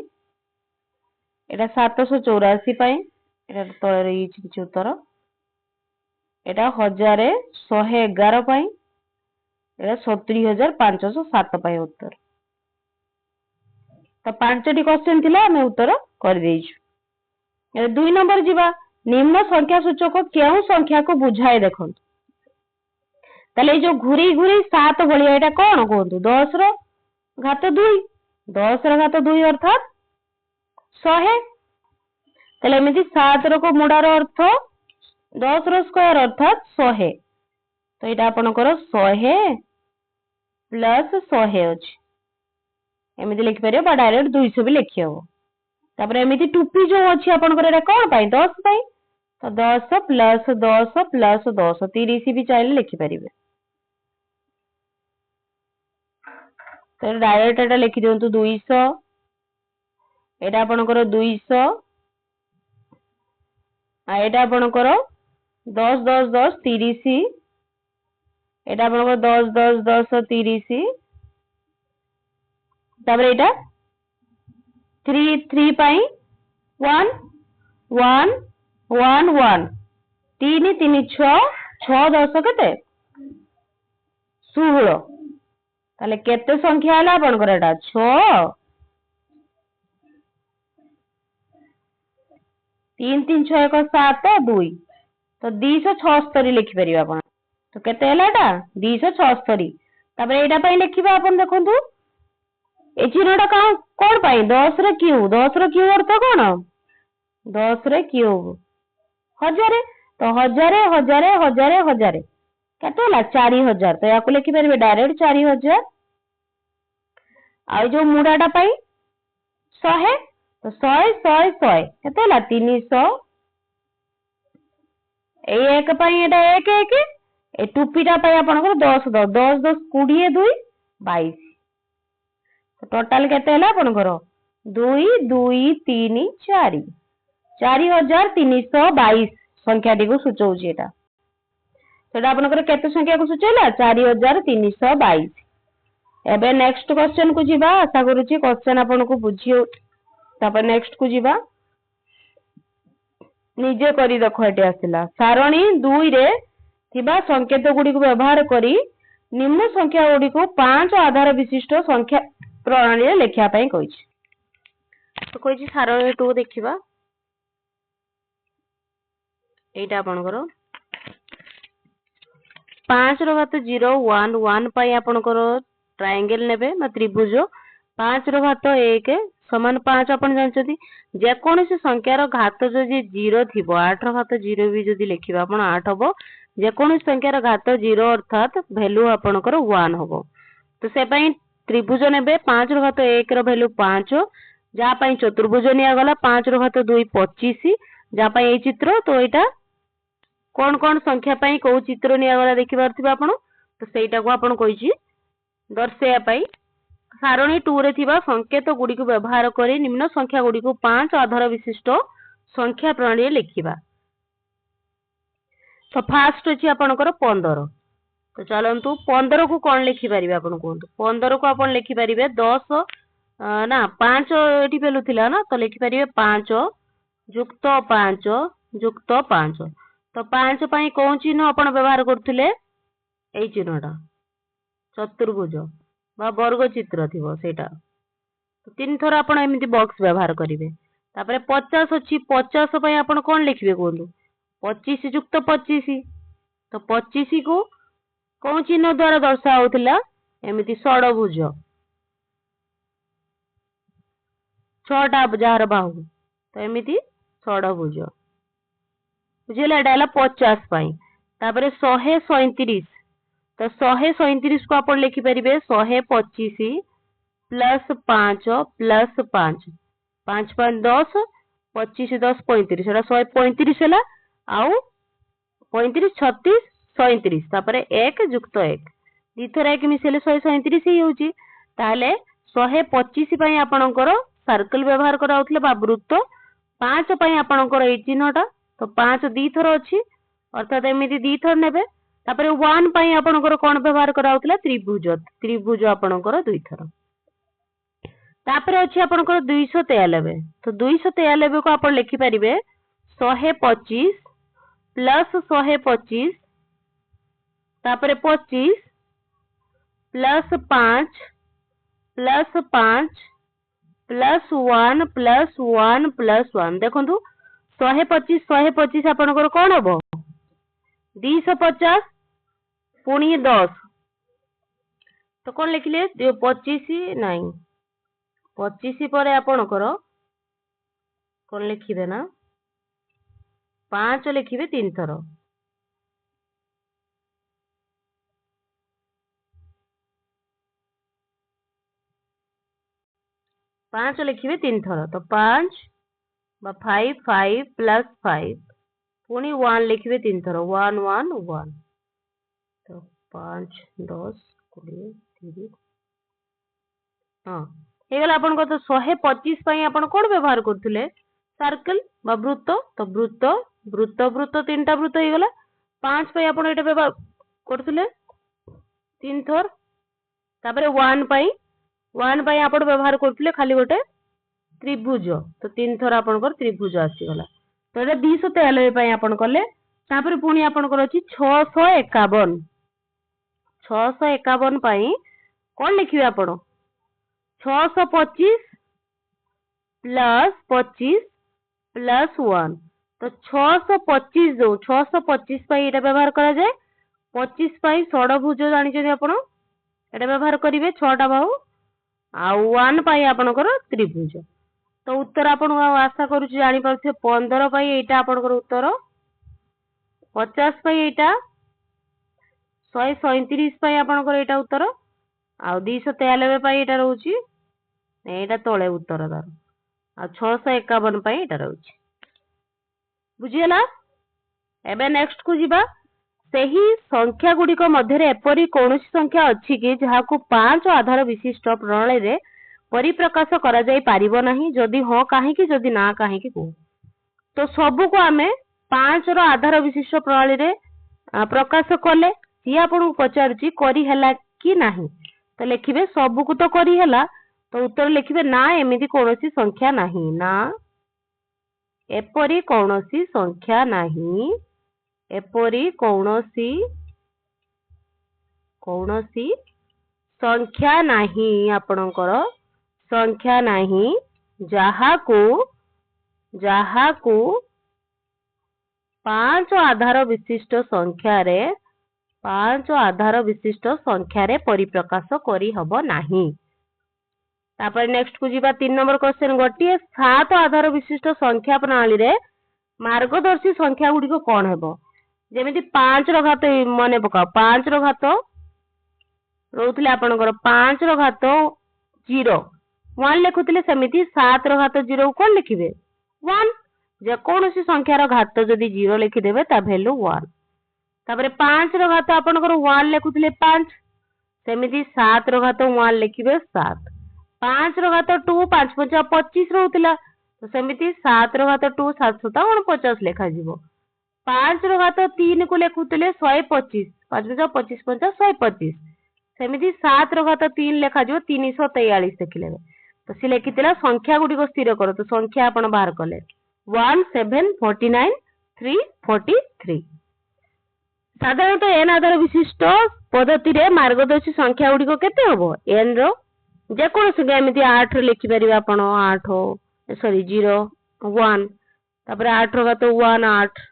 S1: एटा 784 पाई एटा तळे रही किछि उत्तर एटा 1111 पाई एटा 70507 पाई उत्तर तो 5टी क्वेश्चन थिला हमें उत्तर कर देइछु एटा 2 नंबर जीवा निम्न संख्या सूचक केउ संख्या को बुझाए देखंतु ताले जो घुरी घुरी 7 भलिया एटा कोन कहंतु 10 रो घात 2 10 रो घात 2 अर्थात 100 ताले एमिति 7 रो को मुडार अर्थ 10 रो स्क्वायर अर्थात 100 तो एटा आपनकर 100 प्लस 100 अछि एमिति लिखि परियो बा डायरेक्ट 200 भी लिखि हो तापर एमिति टुपी जो अछि आपनकर एटा कोन पाई 10 पाई तो 10 प्लस 10 प्लस 10 30 भी चाइले लिखि परिबे तो डायरेक्ट एटा लिखि दियंतु 200 एटा आपनकर 200 आ एटा आपनकर 10 10 10 30 एटा आपनकर 10 10 10 30 तापर एटा 3 3 पाई 1 1 1 1 3 3 6 6 10 केते 16 ताले केते संख्या हला आपनकर एटा 6 3 3 6 1 7 2 तो 276 लिखि परिबा आपण तो केते हला एटा 276 तापर एटा पई लिखिबा अपन देखंतु ए चिन्हटा कोन पई 10 रे क्यूब अर्थ कोन 10 रे क्यूब हजारे तो हजारे हजारे हजारे हजारे केते हला 4000 तो याको लिखि परबे डायरेक्ट 4000 आ जो मुडाटा पई 100 तो 100 केते हला 300 ए एक पई एटा 1 1 ए टुपीटा पई आपनकर 10 10 10 10 20 2 22 टोटाल केते हला आपनकर 2 2 3 4 4322 संख्या टी को सूचौची एटा सेटा आपनकर केते संख्या को सूचैला 4322 एबे नेक्स्ट क्वेश्चन को जीवा आशा करूची क्वेश्चन आपन को बुझियो तापर नेक्स्ट को जीवा निजे करी देखो एटे आसिला सारणी 2 रे थिबा संकेत गुडी को व्यवहार करी निम्न संख्या गुडी को 5 आधार विशिष्ट संख्या प्रणाली रे लेखिया पई कहिछि तो कहिछि सारणी 2 देखिबा एटा आपनकर 5 रो घात 0 1 1 पाई आपनकर ट्रायंगल नेबे ना त्रिभुज 5 रो घात 1 समान 5 अपन जानछथि जे कोनोसी संख्या रो घात जदि 0 थिबो 8 रो घात 0 भी जदि लेखिबा अपन 8 हबो जे कोनोसी संख्या रो घात 0 अर्थात वैल्यू आपनकर 1 हबो तो से पई त्रिभुज नेबे 5 रो घात 1 रो वैल्यू 5 जा पई चतुर्भुज निया गला 5 रो घात 2 25 जा पई ए चित्र तो एटा कौन कौन संख्या पाई को चित्र निया गला देखि पारथिबा आपण तो सेटा को आपण कहिछि दर्शया पाई सारणी 2 रे थिबा संकेत गुडी को व्यवहार करी निम्न संख्या गुडी को 5 आधार विशिष्ट संख्या प्रणाली लिखिबा तो फास्ट अछि आपनकर 15 तो चलंतु 15 को कोन लिखि परिबे आपण कोंतु 15 को आपण लिखि परिबे 10 ना 5 एठी पेलु थिला ना तो लिखि परिबे 5 युक्त 5 युक्त 5 तो 5 पाई कौन चिन्ह आपण व्यवहार करथुले एई चिन्हटा चतुर्भुज बा वर्ग चित्र थिबो सेटा तो तीन थोर आपण एमिति बॉक्स व्यवहार करिवे तापरे 50 अछि 50 पाई आपण कोन लिखिबे कोंतु 25 युक्त 25 तो 25 को कौन चिन्ह द्वारा दर्शा होथिला एमिति षडभुज छटा जार बाहु तो एमिति षडभुज बुझिला डाला 50 पाई तापरे 137 तो 137 को आपण लिखि परिबे 125 प्लस 5 प्लस 5 5 5 10 25 10 35 एटा 135 हला आउ 35 36 37 तापरे 1 युक्त 1 दिथरा एक मिसेले 137 ही होची ताले 125 पाई आपणकर सर्कल व्यवहार करा होतले बा वृत्त 5 पाई आपणकर ए चिन्हटा तो 5 दी थर अछि अर्थात एमिति दी थर नेबे तापरे 1 पाई आपणकर कोन व्यवहार करा होतला त्रिभुज त्रिभुज आपणकर दुई थर तापरे अछि आपणकर 243 तो 243 को आपण लिखि परिबे 125 प्लस 125 तापरे 25 plus 5 plus 5 plus 1 plus 1 plus 1 देखंतु 125 आपनकर कोन हबो 250 पुणी 10 तो कोन लिखले 25 नाही 25 परे आपनकर कोन लिखिबे ना 5 लिखिबे 3 थर 5 लिखिबे 3 थर तो 5 5 5 प्लस 5 पुणी 1 लिखिबे 3 थर 1 1 1 तो 5 10 20 30 हां हे गला आपन को तो 125 पई आपन कोन व्यवहार करथुले सर्कल बा वृत्त तो वृत्त वृत्त वृत्त तीनटा वृत्त हे गला 5 पई आपन एटा व्यवहार करथुले 3 थर तापरे 1 पई आपन व्यवहार करथुले खाली गोटे त्रिभुज तो 3 थर आपनकर त्रिभुज आसी गला तो एटा 243 पई आपन कले तापरे पुणी आपनकर अछि 651 651 पई कोन लिखिबे आपन 625 प्लस 25 प्लस 1 तो 625 जो 625 पई एटा व्यवहार करा जाय 25 पाई षडभुज जानिछथि आपण एटा व्यवहार करिवे 6टा बाहु आ 1 पाई आपनकर त्रिभुज। तो उत्तर आपण आशा करूची जानि परथे 15 पाई एटा आपनकर उत्तर 50 पाई एटा 137 पाई आपनकर एटा उत्तर आ 293 पाई एटा रहउची एटा तळे उत्तर दार आ 651 पाई एटा रहउची। बुझियला एबे नेक्स्ट को जिबा सेही संख्या गुडी को मध्य रे एपरी कोनोसी संख्या अछि कि जहाकू 5 आधार विशिष्ट प्रणाली रे परिप्रकाश करा जाई पारिबो नाही जदि हो काहे कि जदि ना काहे कि को। तो सब को आमे 5 रो आधार विशिष्ट प्रणाली रे प्रकाश कले सी आपन पचारची करी हला कि नाही। तो लिखिबे सब को तो करी हला तो उत्तर लिखिबे ना एमिति कोनोसी संख्या नाही ना एपरी कोनोसी संख्या नाही एपरी कोनोसी संख्या नाही आपणकर संख्या नाही जहाकू 5 आधार विशिष्ट संख्या रे परिप्रकाश करी हबो नाही। तापर नेक्स्ट को जीवा 3 नंबर क्वेश्चन गोटिए 7 आधार विशिष्ट संख्या प्रणाली रे मार्गदर्शी संख्या गुडी को कोन हेबो जेमिति 5 रो घात मने पकाओ 5 रो घात रोथले आपनकर 5 रो घात 0 1 लिखुतले सेमिति 7 रो घात 0 कोन लिखिबे 1 जे कोनोसी संख्या रो घात जदी 0 लिखि देबे ता वैल्यू 1। तापरे 5 रो घात आपनकर 1 लिखुतले 5 सेमिति 7 रो घात 1 लिखिबे 7 5 रो घात 2 5 5 25 रहउतला तो सेमिति 7 रो घात 2 7 7 49 लेखा जीवो 5 रो घात 3 को लेखुतले 125 5 5 25 5 125 सेमिति 7 रो घात 3 लेखा जीवो 343 देखिले तो से लेखितला संख्या गुडी को स्थिर करो तो संख्या आपण बाहर कले 1 7 49 3 43। साधारणतः n आधार विशिष्ट पद्धति रे मार्गदर्शी संख्या गुडी को केते हबो n रो जे कोन संख्या एमिति 8 लिखि परिबा आपण 8 सॉरी 0 1 तापर 8 रो घात 1 8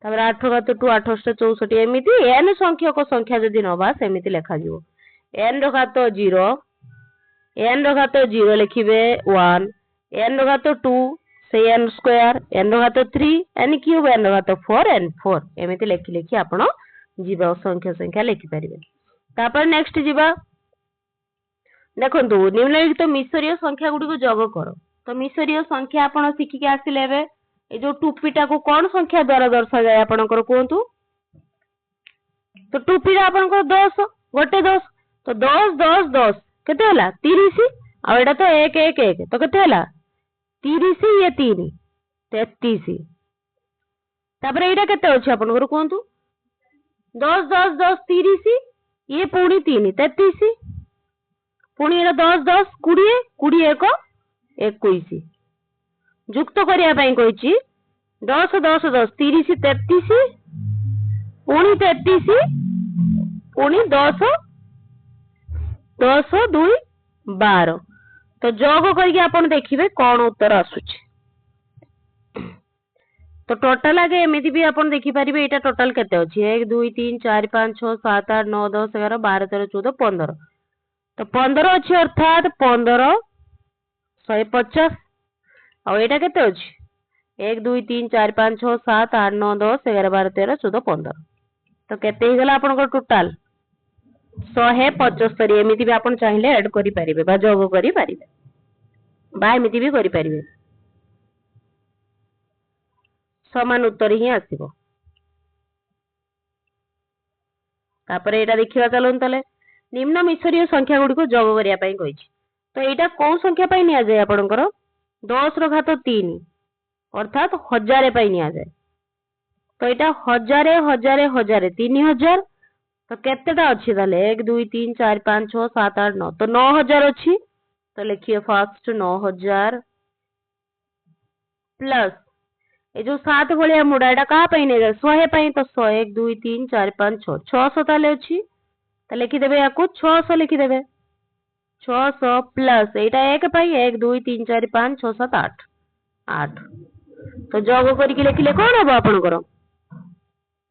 S1: तापर 8 रो घात 2 8 64 एमिति n संख्या को संख्या जदी नबा सेमिति लेखा जिवो n रो घात 0 n रो घात 0 लिखिबे 1 n रो घात 2 से n स्क्वायर n रो घात 3 n क्यूब n रो घात 4 n 4 एमिति लेखि लेखि आपण जीवा संख्या लेखि परिबे। तापर नेक्स्ट जीवा देखंतु निम्नलिखित मिश्रीय संख्या गुडी को जोग करो तो मिश्रीय संख्या आपण सिखि के आसिले बे ए जो टुपीटा को कोन संख्या द्वारा दर्शा जाय आपनकर कोंतु तो टुपीटा आपनकर 10 गोटे 10 तो 10 10 10 केते होला 30 आ एटा तो 1 1 1 तो केते होला 30 ये 3 33 तापर एटा केते अछि आपनकर कोंतु 10 10 10 30 ये पुणी 3 33 पुणी एटा 10 10 20 20 1 21 जुक्त करिया पई कहिछि 10 10 10 30 33 पुणी 33 पुणी 10 10 2 12 तो जोग करके आपण देखिबे कोन उत्तर आसुछि। तो टोटल आगे एमिति भी आपण देखि परिबे एटा टोटल केते अछि 1 2 3 4 5 6 7 8 9 10 11 12 13 14 15 तो 15 अछि अर्थात 15 150 आ एटा केते अछि 1 2 3 4 5 6 7 8 9 10 11 12 13 14 15 तो केते ही गला आपण को टोटल 175 एमिति भी आपण चाहिले ऐड करि परिबे बा जोग करि परिबे बा एमिति भी करि परिबे समान उत्तर ही आसीबो। तापर एटा देखिबा चलन तले निम्न मिश्रीय संख्या गुडी को जोग करिया पई कहिछि तो एटा कोन संख्या पई निया जाय आपनकर 10 रो घात 3 अर्थात 1000 पई निया जाय तो एटा 1000 1000 1000 3000 तो केतेटा अछि ताले 1 2 3 4 5 6 7 8 9 तो 9000 अछि तो लिखिए फर्स्ट 9000 प्लस ए जो 7 भलिया मुडा एटा का पई ने 100 पई तो 100 1 2 3 4 5 6 600 ताले अछि तो लिखि देबे याकू 600 लिखि देबे 600 प्लस एटा 1 पई 1 2 3 4 5 6 7 8 8 तो जोग करिके लिखिले कोन हबो आपनकर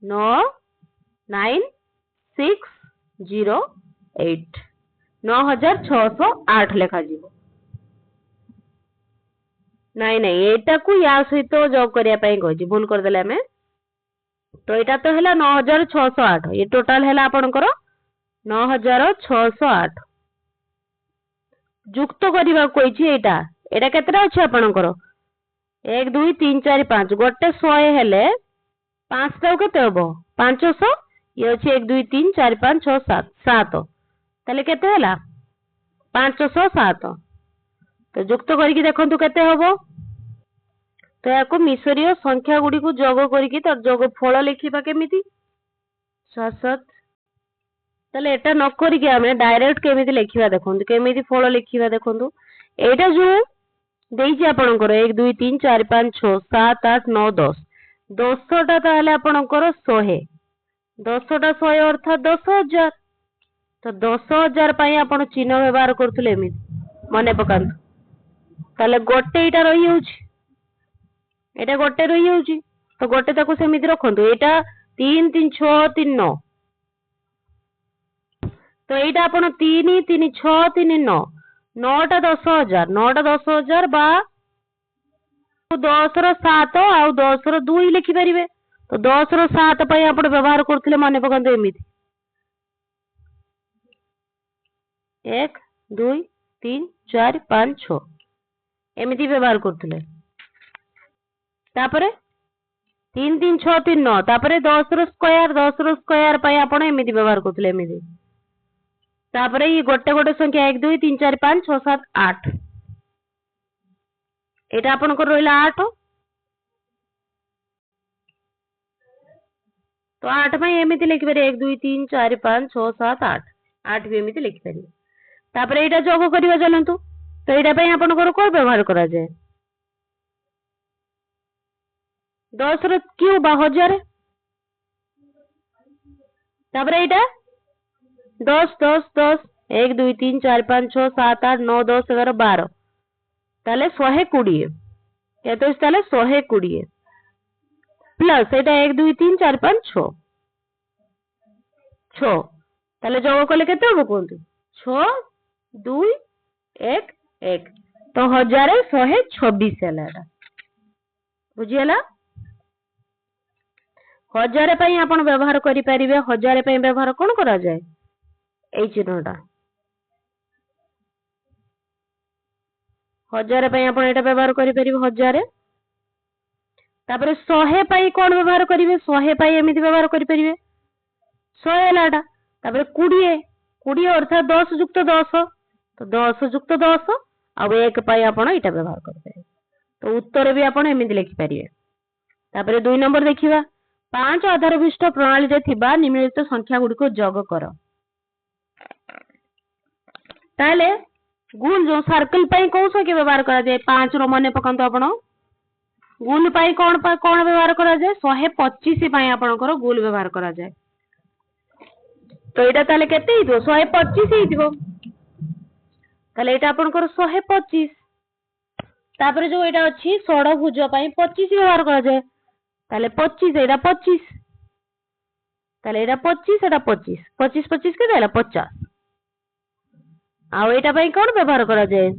S1: 9 9 9608 9608 ଲେଖା ଯିବ। ନାଇଁ ନାଇଁ ଏଇଟା को या सहित जोग करिया पई कहछि भूल कर देले हमें। तो एटा तो हैला 9608 ये टोटल हैला आपनकर 9608 जुक्त करिबा कहछि एटा एटा केतरा अछि आपनकर 1 2 3 4 5 गोटे 100 हेले 5 टाउ केते हबो 500 ये अछि 1 2 3 4 5 6 7 7 ताले केते हैला 507 तो जुक्त करिकि देखंतु केते हबो। तो याको मिसरीय संख्या गुडी को जोग करिकि त जोग फल लिखिबा केमिति 7 7 ताले एटा न करिकि हमें डायरेक्ट केमिति लिखिबा देखंतु केमिति फल लिखिबा देखंतु एटा जो देइछि आपनकर 1 2 3 4 5 6 7 8 9 10 10टा ताले आपनकर 100 10टा 100 अर्थात 10000 तो 10000 पई आपण चिन्ह व्यवहार करथले एमिति मने पकांतु ताले गोटे इटा रही होउछि एटा गोटे रही होउछि तो गोटे ताको सेमिति रखंतु एटा 3 3 6 3 9 तो एटा आपण 3 3 6 3 9 9टा 10000 9टा 10000 बा 10 रो 7 आ 10 रो 2 लिखि परिबे तो 10 रो 7 पई आपण व्यवहार करथले माने पकांतु एमिति 1 2 3 4 5 6 एमिति व्यवहार करथले तापरे 3 3 6 3 9 तापरे 10 रो स्क्वायर पई आपण एमिति व्यवहार करथले एमिति तापरे ये गोटे गोटे संख्या 1 2 3 4 5 6 7 8 एटा आपण को रोइला 8 तो 8 पई एमिति लिखि पारे 1 2 3 4 5 6 7 8 8 भी एमिति लिखि पारे तापरे एटा जोग करिवा चलंतु तो एटा पई आपण को कोन व्यवहार करा जाय 10 रो क्यूब 1000 तापरे एटा 10 10 10 1 2 3 4 5 6 7 8 9 10 11 12 ताले 120 केते अछि ताले 120 प्लस एटा 1 2 3 4 5 6 6 ताले जोग कले केते हो कोंतु 6 2 1 1 तो 1126 हैला एटा बुझियला 1000 पई आपण व्यवहार करि परिबे 1000 पई व्यवहार कोन करा जाय एई चिन्हटा 1000 पई आपण एटा व्यवहार करि परिबे 1000 तापरे 100 पई कोन व्यवहार करिवे 100 पई एमिति व्यवहार करि परिबे 100 हैलाटा तापरे 20 20 अर्थात 10 युक्त 10 तो 10 युक्त 10 आ 1 पई आपण एटा व्यवहार करबे तो उत्तर भी आपण एमिति लिखि परिबे तापरे 2 नंबर देखिबा 5 आधार विशिष्ट प्रणाली रे थिबा निम्नलिखित संख्या गुडी को जोग कर ताले गुण जो सर्कल पई कोन संख्या व्यवहार करा जाय 5 रो माने पकांतो आपण गुण पई कोन व्यवहार करा जाय 125 पई आपनकर गुण व्यवहार करा जाय तो एटा ताले केते हितो 125 हितो ताले एटा आपनकर 125 तापरे जो एटा अछि षडभुज पई 25 व्यवहार करा जाय ताले 25 एटा 25 ताले एटा 25 एटा 25 25 25 के देला 50 आ एटा पई कोन व्यवहार करा जाय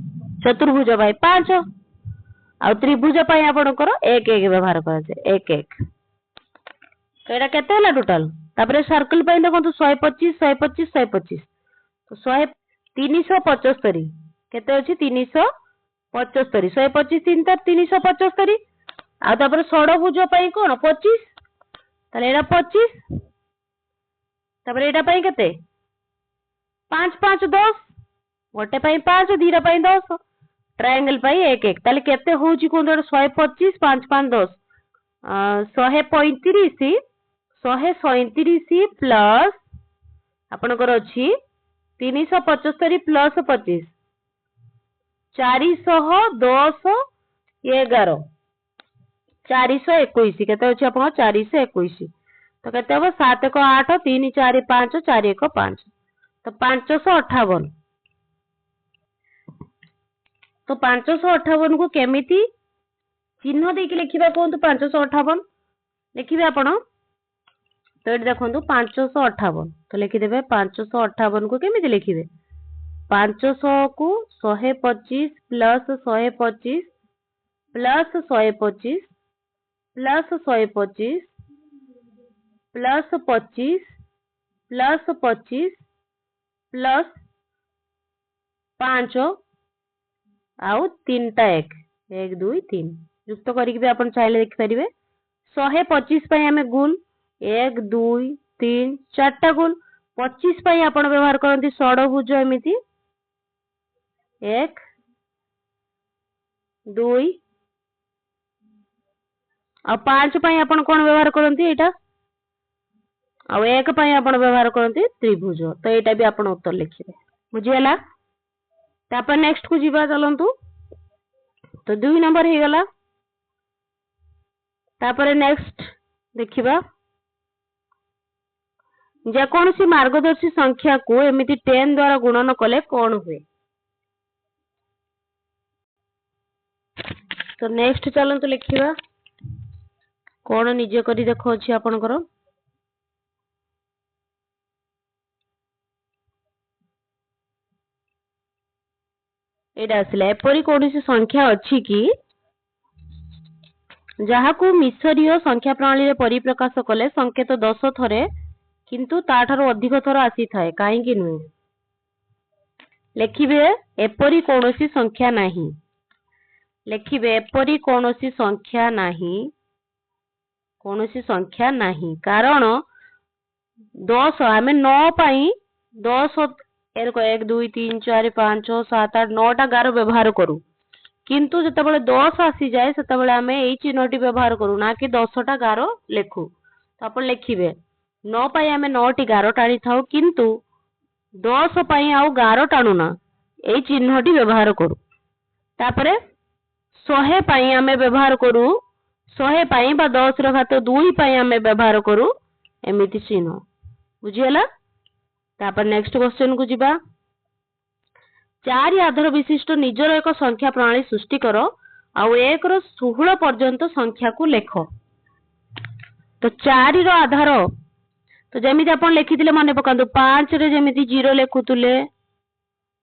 S1: चतुर्भुज पई 5 आ त्रिभुज पई आपनकर 1 1 व्यवहार करा जाय 1 1 तो एटा केते हला टोटल तापरे सर्कल पई देखंतु 125 125 125 तो 100 375 केते अछि 375 125 3 तर 375 आ तापर षडभुज पई कोन 25 ताले एटा 25 तापर एटा पई केते 5 5 10 गोटे पई 5 दीरा पई 10 ट्रायंगल पई 1 1 ताले केते होउची कोन 125 5 5 10 135 137 प्लस आपनकर अछि 375 प्लस 25 410 11 421 केते अछि आपन 421 तो केते हो 7 को 8 3 4 5 4 1 5 तो 558 तो 558 को केमिति चिन्ह देकी लिखिबा कोन 558 लिखिबे आपण तो ये देखो 558 तो लिखिदेवे 558 को केमिति लिखिबे 500 को 125 plus 125 plus 125 plus 125 plus 25 plus 25 plus 5 आउ 3टा 1 2 3 युक्त करिक भी आपण चाहिले लिखि परिबे 125 पई हमें गुण 1 2 3 4टा गुण 25 पई आपण व्यवहार करंती षडभुज एमिति 1 2 आ 5 पई आपण कोन व्यवहार करंती एटा आ 1 पई आपण व्यवहार करंती त्रिभुज तो एटा भी आपण उत्तर लिखिबे बुझियला तापर नेक्स्ट को जीवा चलंतु तो 2 नंबर हे गला तापर नेक्स्ट देखिबा जे कोनसी मार्गदर्शी संख्या को एमिति 10 द्वारा गुणन कले कोन हुए तो नेक्स्ट चलंतु लिखिबा कोन निजे करी देखो अछि आपनकर एडा आसले एपरी कोनसी संख्या अछि कि जहा को मिसरीय संख्या प्रणाली रे परिप्रकाश कले संकेत 10 थरे किंतु ताठारो अधिक थर आसी थाए काहे कि नुए लिखिबे एपरी कोनसी संख्या नाही लिखिबे एपरी कोनसी संख्या नाही कारण 10 आमे 9 पई 10 एरको 1 2 3 4 5 6 7 8 9 टा गार व्यवहार करू किंतु जते बेले 10 आसी जाए सेते बेले आमे एई चिन्हटी व्यवहार करू ना कि 10 टा गार लेखु तो आपण लिखिबे 9 पई आमे 9 टी गार टाणी थाउ किंतु 10 पई आउ गार टाणु ना एई चिन्हटी व्यवहार करू तापरे 100 पई आमे व्यवहार करू 100 पई बा 10 रो घात 2 पई आमे व्यवहार करू एमिति चिन्ह बुझियला तापर नेक्स्ट क्वेश्चन को जीवा 4 आधार विशिष्ट निजर एक संख्या प्रणाली सृष्टि करो आउ 1 रो 16 पर्यंत संख्या को लेख तो 4 रो आधार तो जेमिति आपण लिखिथिले माने पकांदो 5 रे जेमिति 0 लेखुतुले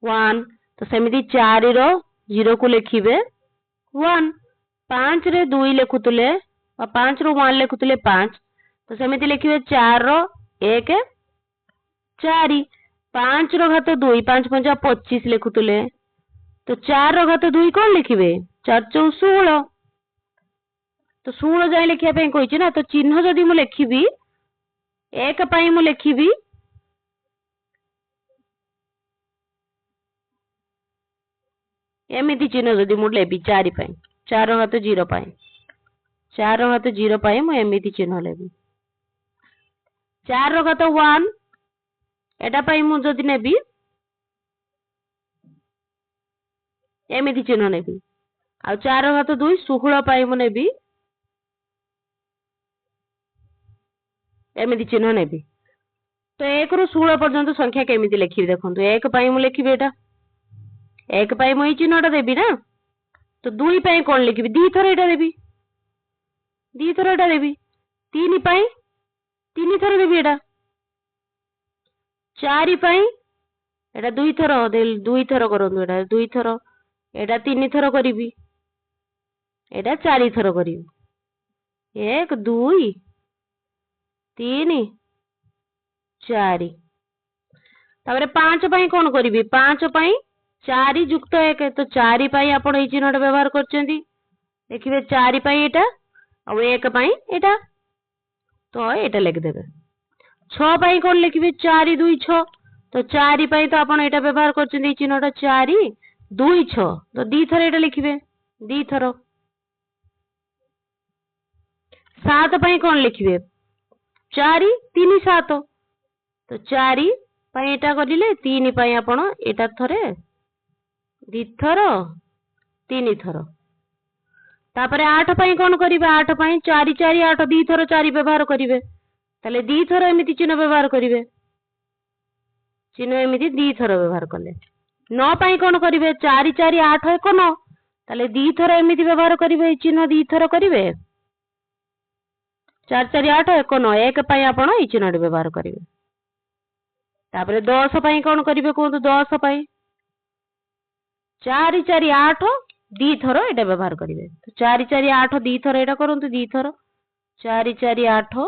S1: 1 तो सेमिति 4 रो 0 को लिखिबे 1 5 रे 2 लेखुतुले 5 रो 1 लेखुतुले 5 तो सेमिति लिखिबे 4 रो 1 4 5 रो घात 2 5 5 25 लिखुतुले तो 4 रो घात 2 कोन लिखिबे 4 4 16 तो 16 जाय लिखिया पे कहिछि ना तो चिन्ह जदी मु लिखिबी 1 पई मु लिखिबी एमिति चिन्ह जदी मु लेबी 4 पई 4 रो घात 0 पई 4 रो घात 0 पई मु एमिति चिन्ह लेबी 4 रो घात 1 एटा पई मु जदी नेबी एमिति चिन्ह नेबी आ 4 रो घात 2 16 पई मु नेबी एमिति चिन्ह नेबी तो 1 रो 16 पर्यंत संख्या केमिति लिखिबी देखंतु 1 पई मु लिखिबी एटा 1 पई मु ई चिन्हटा देबी ना तो 2 पई कोन लिखिबी दी थर एटा देबी 3 पई 3 थर देबी एटा 4 पई एटा 2 थर दुई थर करंतु एटा 2 थर एटा 3 थर करिबी एटा 4 थर करिबी 1 2 3 4 तापरे 5 पई कोन करिबी 5 पई 4 युक्त 1 तो 4 पई आपण ए चिन्हटा व्यवहार करचंदी देखिबे 4 पई एटा आ 1 पई एटा तो एटा लिख देबे 6 पई कोन लिखिबे 4 2 6 तो 4 पई तो आपण एटा व्यवहार करचंदी चिन्हटा 4 2 6 तो दी थर एटा लिखिबे दी थर 7 पई कोन लिखिबे 4 3 7 तो 4 पई एटा करिले 3 पई आपण एटा थरे दी थर 3 थर तापरे 8 पई कोन करिबे 8 पई 4 4 8 दी थर 4 व्यवहार करिवे ताले दी थर एमिति चिन्ह व्यवहार करिवे चिन्ह एमिति दी थर व्यवहार कले 9 पई कोन करिवे 4 4 8 1 9 ताले दी थर एमिति व्यवहार करिवे चिन्ह दी थर करिवे 4 4 8 1 9 1 ପାଇଁ ଆପଣ ଏଇ ଚିହ୍ନଟି ବ୍ୟବହାର କରିବେ। ତାପରେ 10 ପାଇଁ କଣ କରିବେ କୁହନ୍ତୁ? 10 ପାଇଁ 4 4 8 ଦି ଥର ଏଇଟା ବ୍ୟବହାର କରିବେ। 4 4 8 ଦି ଥର ଏଇଟା କରନ୍ତୁ, ଦି ଥର 4 4 8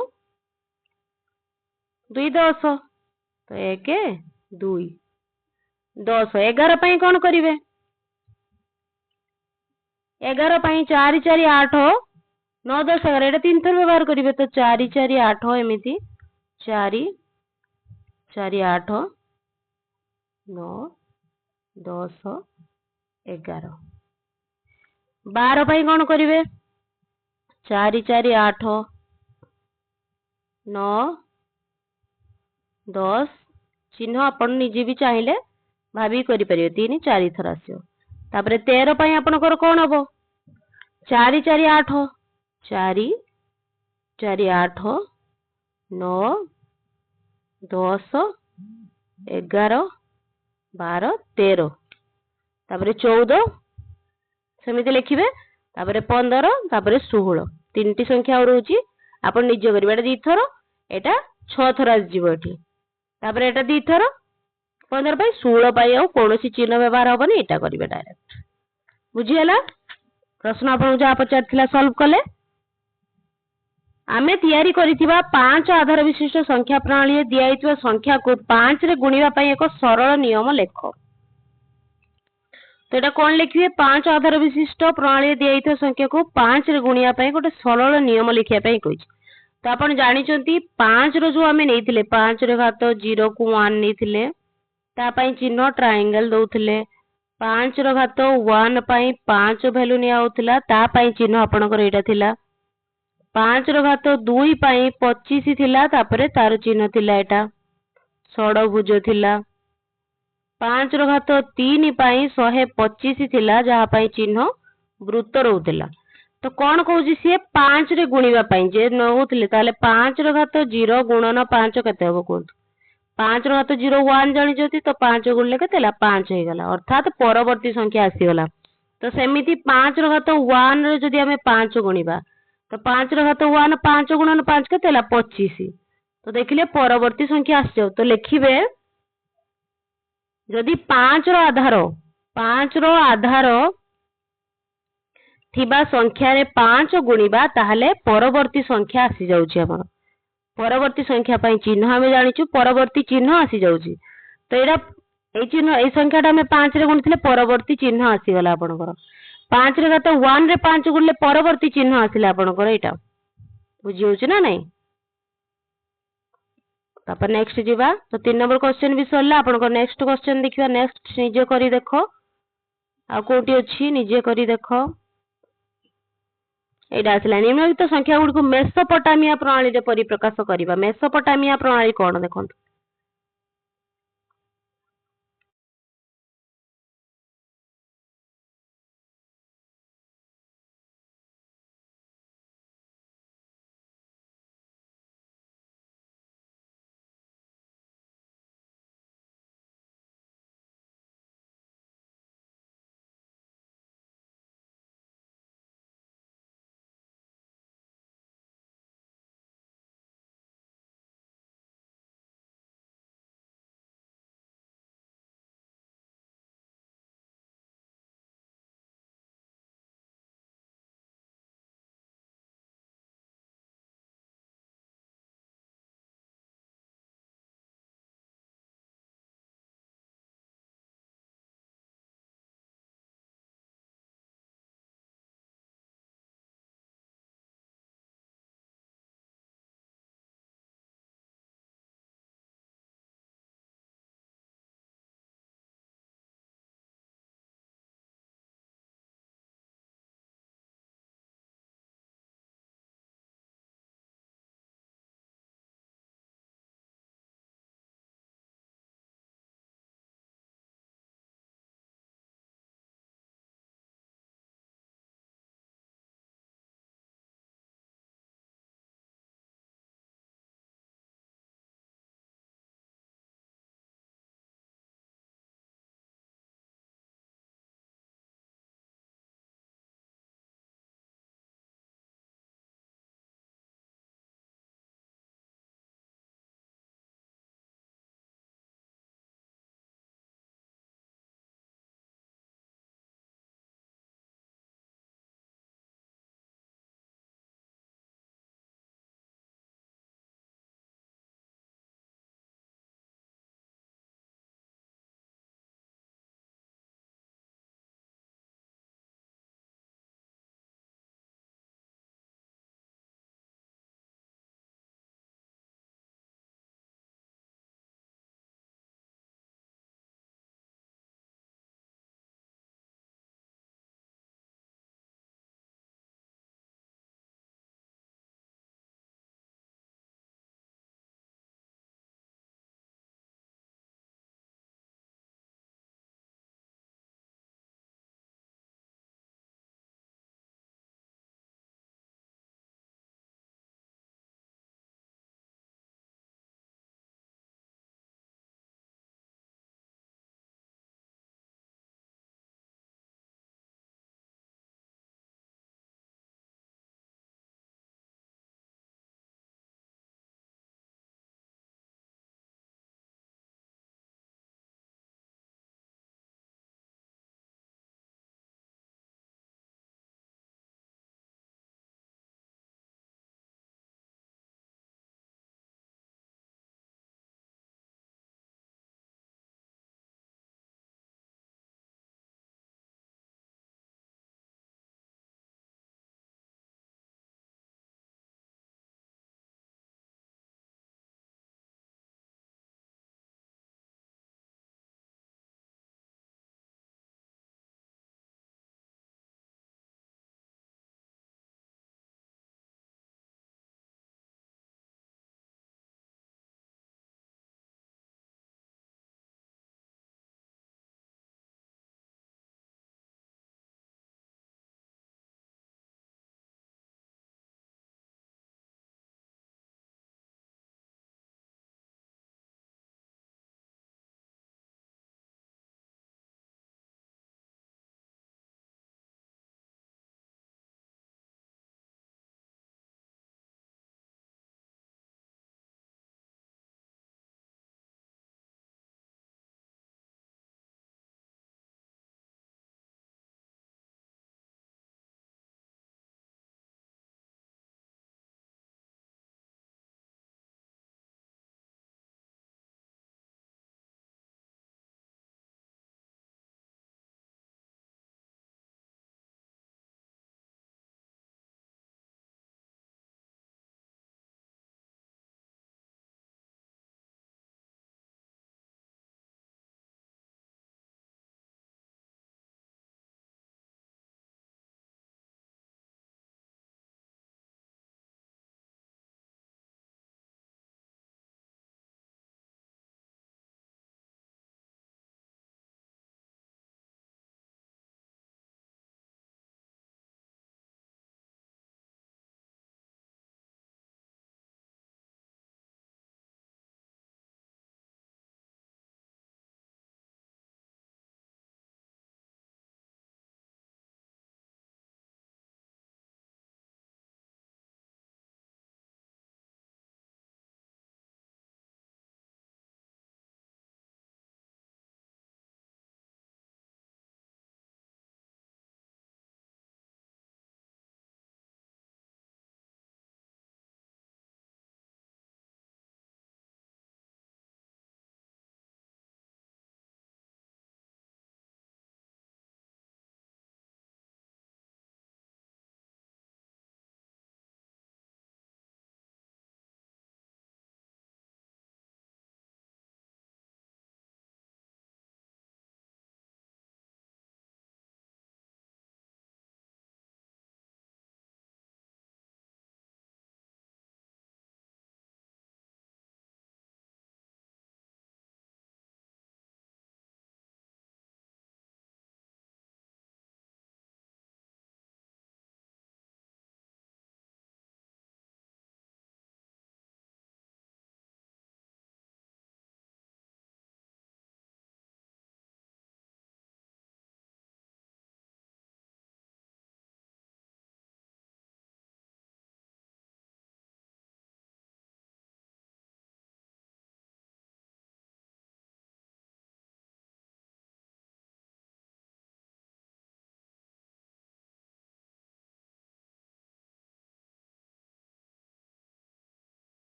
S1: 2 10 ତ 1 2 10। 11 ପାଇଁ କଣ କରିବେ? 11 ପାଇଁ 4 4 8 9 10 11 ଏଇଟା 3 ଥର ବ୍ୟବହାର କରିବେ। ତ 4 4 8 ଏମିତି 4 4 8 9 10 11। 12 ପାଇଁ କଣ କରିବେ? 4 4 8 9 10 ଚିହ୍ନ ଆପଣ ନିଜେ ବି ଚାହିଁଲେ ଭାବି କରିପାରିବେ। 3 4 ଥର ଆସିବ। ତାପରେ 13 ପାଇଁ ଆପଣଙ୍କର କଣ ହବ? 4 4 8 4 4 8 9 10 11 12 13। ତାପରେ 14 ସେମିତି ଲେଖିବେ। ତାପରେ 15 ତାପରେ 16 ତିନିଟି ସଂଖ୍ୟା ଆଉ ରହୁଛି। ଆପଣ ନିଜେ କରିବେ। ଏଟା 2 ଥର, ଏଟା 6 ଥର ଆସିଯିବ ଏଠି। ତାପରେ ଏଟା 2 ଥର 15 ପାଇଁ। 16 ପାଇଁ ଆଉ କୌଣସି ଚିହ୍ନ ବ୍ୟବହାର ହବନି, ଏଇଟା କରିବେ ଡାଇରେକ୍ଟ। ବୁଝିହେଲା? ପ୍ରଶ୍ନ ଆପଣଙ୍କୁ ଯାହା ପଚାରିଥିଲା ସଲ୍ଭ କଲେ। ଆମେ ତିଆରି କରିଥିବା 5 ଆଧାର ବିଶିଷ୍ଟ ସଂଖ୍ୟା ପ୍ରଣାଳୀରେ ଦିଆଯାଇଥିବା ସଂଖ୍ୟାକୁ 5 ରେ ଗୁଣିବା ପାଇଁ ଏକ ସରଳ ନିୟମ ଲେଖ। ତ ଏଟା କଣ ଲେଖିବେ? 5 ଆଧାର ବିଶିଷ୍ଟ ପ୍ରଣାଳୀରେ ଦିଆଯାଇଥିବା ସଂଖ୍ୟାକୁ 5 ରେ ଗୁଣିବା ପାଇଁ ଗୋଟେ ସରଳ ନିୟମ ଲେଖିବା ପାଇଁ କହିଛି। ତ ଆପଣ ଜାଣିଛନ୍ତି 5 ର ଯୋଉ ଆମେ ନେଇଥିଲେ, 5 ର ଘାତ 0 କୁ 1 ନେଇଥିଲେ, ତା ପାଇଁ ଚିହ୍ନ ଟ୍ରାଆଙ୍ଗେଲ ଦଉଥିଲେ। 5 ର ଘାତ 1 ପାଇଁ 5 ଭ୍ୟାଲୁ ନିଆ ହଉଥିଲା, ତା ପାଇଁ ଚିହ୍ନ ଆପଣଙ୍କର ଏଇଟା ଥିଲା। 5 ର ଘାତ 2 ପାଇଁ 25 ଥିଲା, ତାପରେ ତାର ଚିହ୍ନ ଥିଲା ଏଟା ଷଡଭୁଜ ଥିଲା। 5 ର ଘାତ 3 ପାଇଁ 125 ଥିଲା, ଯାହା ପାଇଁ ଚିହ୍ନ ବୃତ୍ତ ରହୁଥିଲା। ତ କଣ କହୁଛି ସିଏ? 5 ରେ ଗୁଣିବା ପାଇଁ ଯେ ନଉଥିଲେ, ତାହେଲେ 5 ର ଘାତ 0 ଗୁଣନ 5 କେତେ ହବ କୁହନ୍ତୁ? 5 ର ଘାତ 0 1 ଜାଣିଛନ୍ତି, ତ 5 ଗୁଣିଲେ କେତେ ହେଲା? 5 ହେଇଗଲା, ଅର୍ଥାତ ପରବର୍ତ୍ତୀ ସଂଖ୍ୟା ଆସିଗଲା। ତ ସେମିତି 5 ର ଘାତ 1 ରେ ଯଦି ଆମେ 5 ଗୁଣିବା, ତ 5 ର ଘାତ 1 5 ଗୁଣନ 5 କେତେ ହେଲା? 25। ତ ଦେଖିଲେ ପରବର୍ତ୍ତୀ ସଂଖ୍ୟା ଆସିଯାଉ। ତ ଲେଖିବେ ଯଦି 5 ର ଆଧାର ଥିବା ସଂଖ୍ୟାରେ 5 ଗୁଣିବା, ତାହେଲେ ପରବର୍ତ୍ତୀ ସଂଖ୍ୟା ଆସି ଯାଉଛି ଆମର। ପରବର୍ତ୍ତୀ ସଂଖ୍ୟା ପାଇଁ ଚିହ୍ନ ଆମେ ଜାଣିଛୁ, ପରବର୍ତ୍ତୀ ଚିହ୍ନ ଆସି ଯାଉଛି। ତ ଏଇଟା ଏଇ ଚିହ୍ନ, ଏଇ ସଂଖ୍ୟାଟା ଆମେ 5 ରେ ଗୁଣିଥିଲେ, ପରବର୍ତ୍ତୀ ଚିହ୍ନ ଆସିଗଲା ଆପଣଙ୍କର। 5 ର ଘାତ 1 ରେ 5 ଗୁଣିଲେ ପରବର୍ତ୍ତୀ ଚିହ୍ନ ଆସିଲା ଆପଣଙ୍କର ଏଇଟା। ବୁଝି ହଉଛି ନା ନାଇଁ? ତାପରେ ନେକ୍ସଟ ଯିବା। ତ 3 ନମ୍ବର क्वेश्चन ବି ସରିଲା। ଆପଣଙ୍କ ନେକ୍ସଟ क्वेश्चन ଦେଖିବା। ନେକ୍ସଟ ନିଜେ କରି ଦେଖ। ଆଉ କୋଉଠି ଅଛି ନିଜେ କରି ଦେଖ। ଏଇଟା ଆସିଲା। ନିମ୍ନଲିଖିତ ସଂଖ୍ୟା ଗୁଡିକୁ ମେସୋପଟାମିଆ ପ୍ରଣାଳୀରେ ପରିପ୍ରକାଶ କରିବା। ମେସୋପଟାମିଆ ପ୍ରଣାଳୀ କଣ ଦେଖନ୍ତୁ।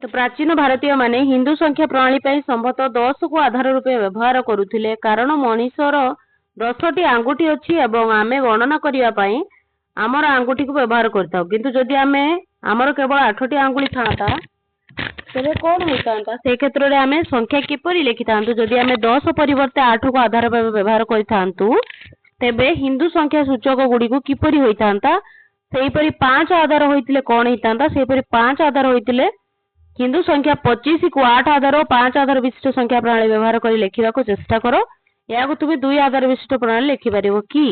S1: तो प्राचीन भारतीय माने हिंदू संख्या प्रणाली पर संभवतः 10 को आधार रूपे व्यवहार करुथिले कारण मनीषर 10टी आंगुठी अछि एवं आमे गणना करिया पई आमर आंगुठी को व्यवहार करताउ किंतु जदि आमे आमर केवल 8टी आंगुठी थांता तेरे कौन होता से क्षेत्र रे आमे संख्या किपरि लिखितांतु जदि आमे 10 परिवर्ते 8 को आधार भाबे व्यवहार करितांतु तेबे हिंदू संख्या सूचक गुडी को किपरि होइतांता सेही परि 5 आधार होइतिले कोन होइतांता सेही परि 5 आधार होइतिले हिंदू संख्या 25 को 8 आधार और 5 आधार विशिष्ट संख्या प्रणाली व्यवहार कर लिखा को चेष्टा करो या तुम्हें 2 आधार विशिष्ट प्रणाली लिखिपार कि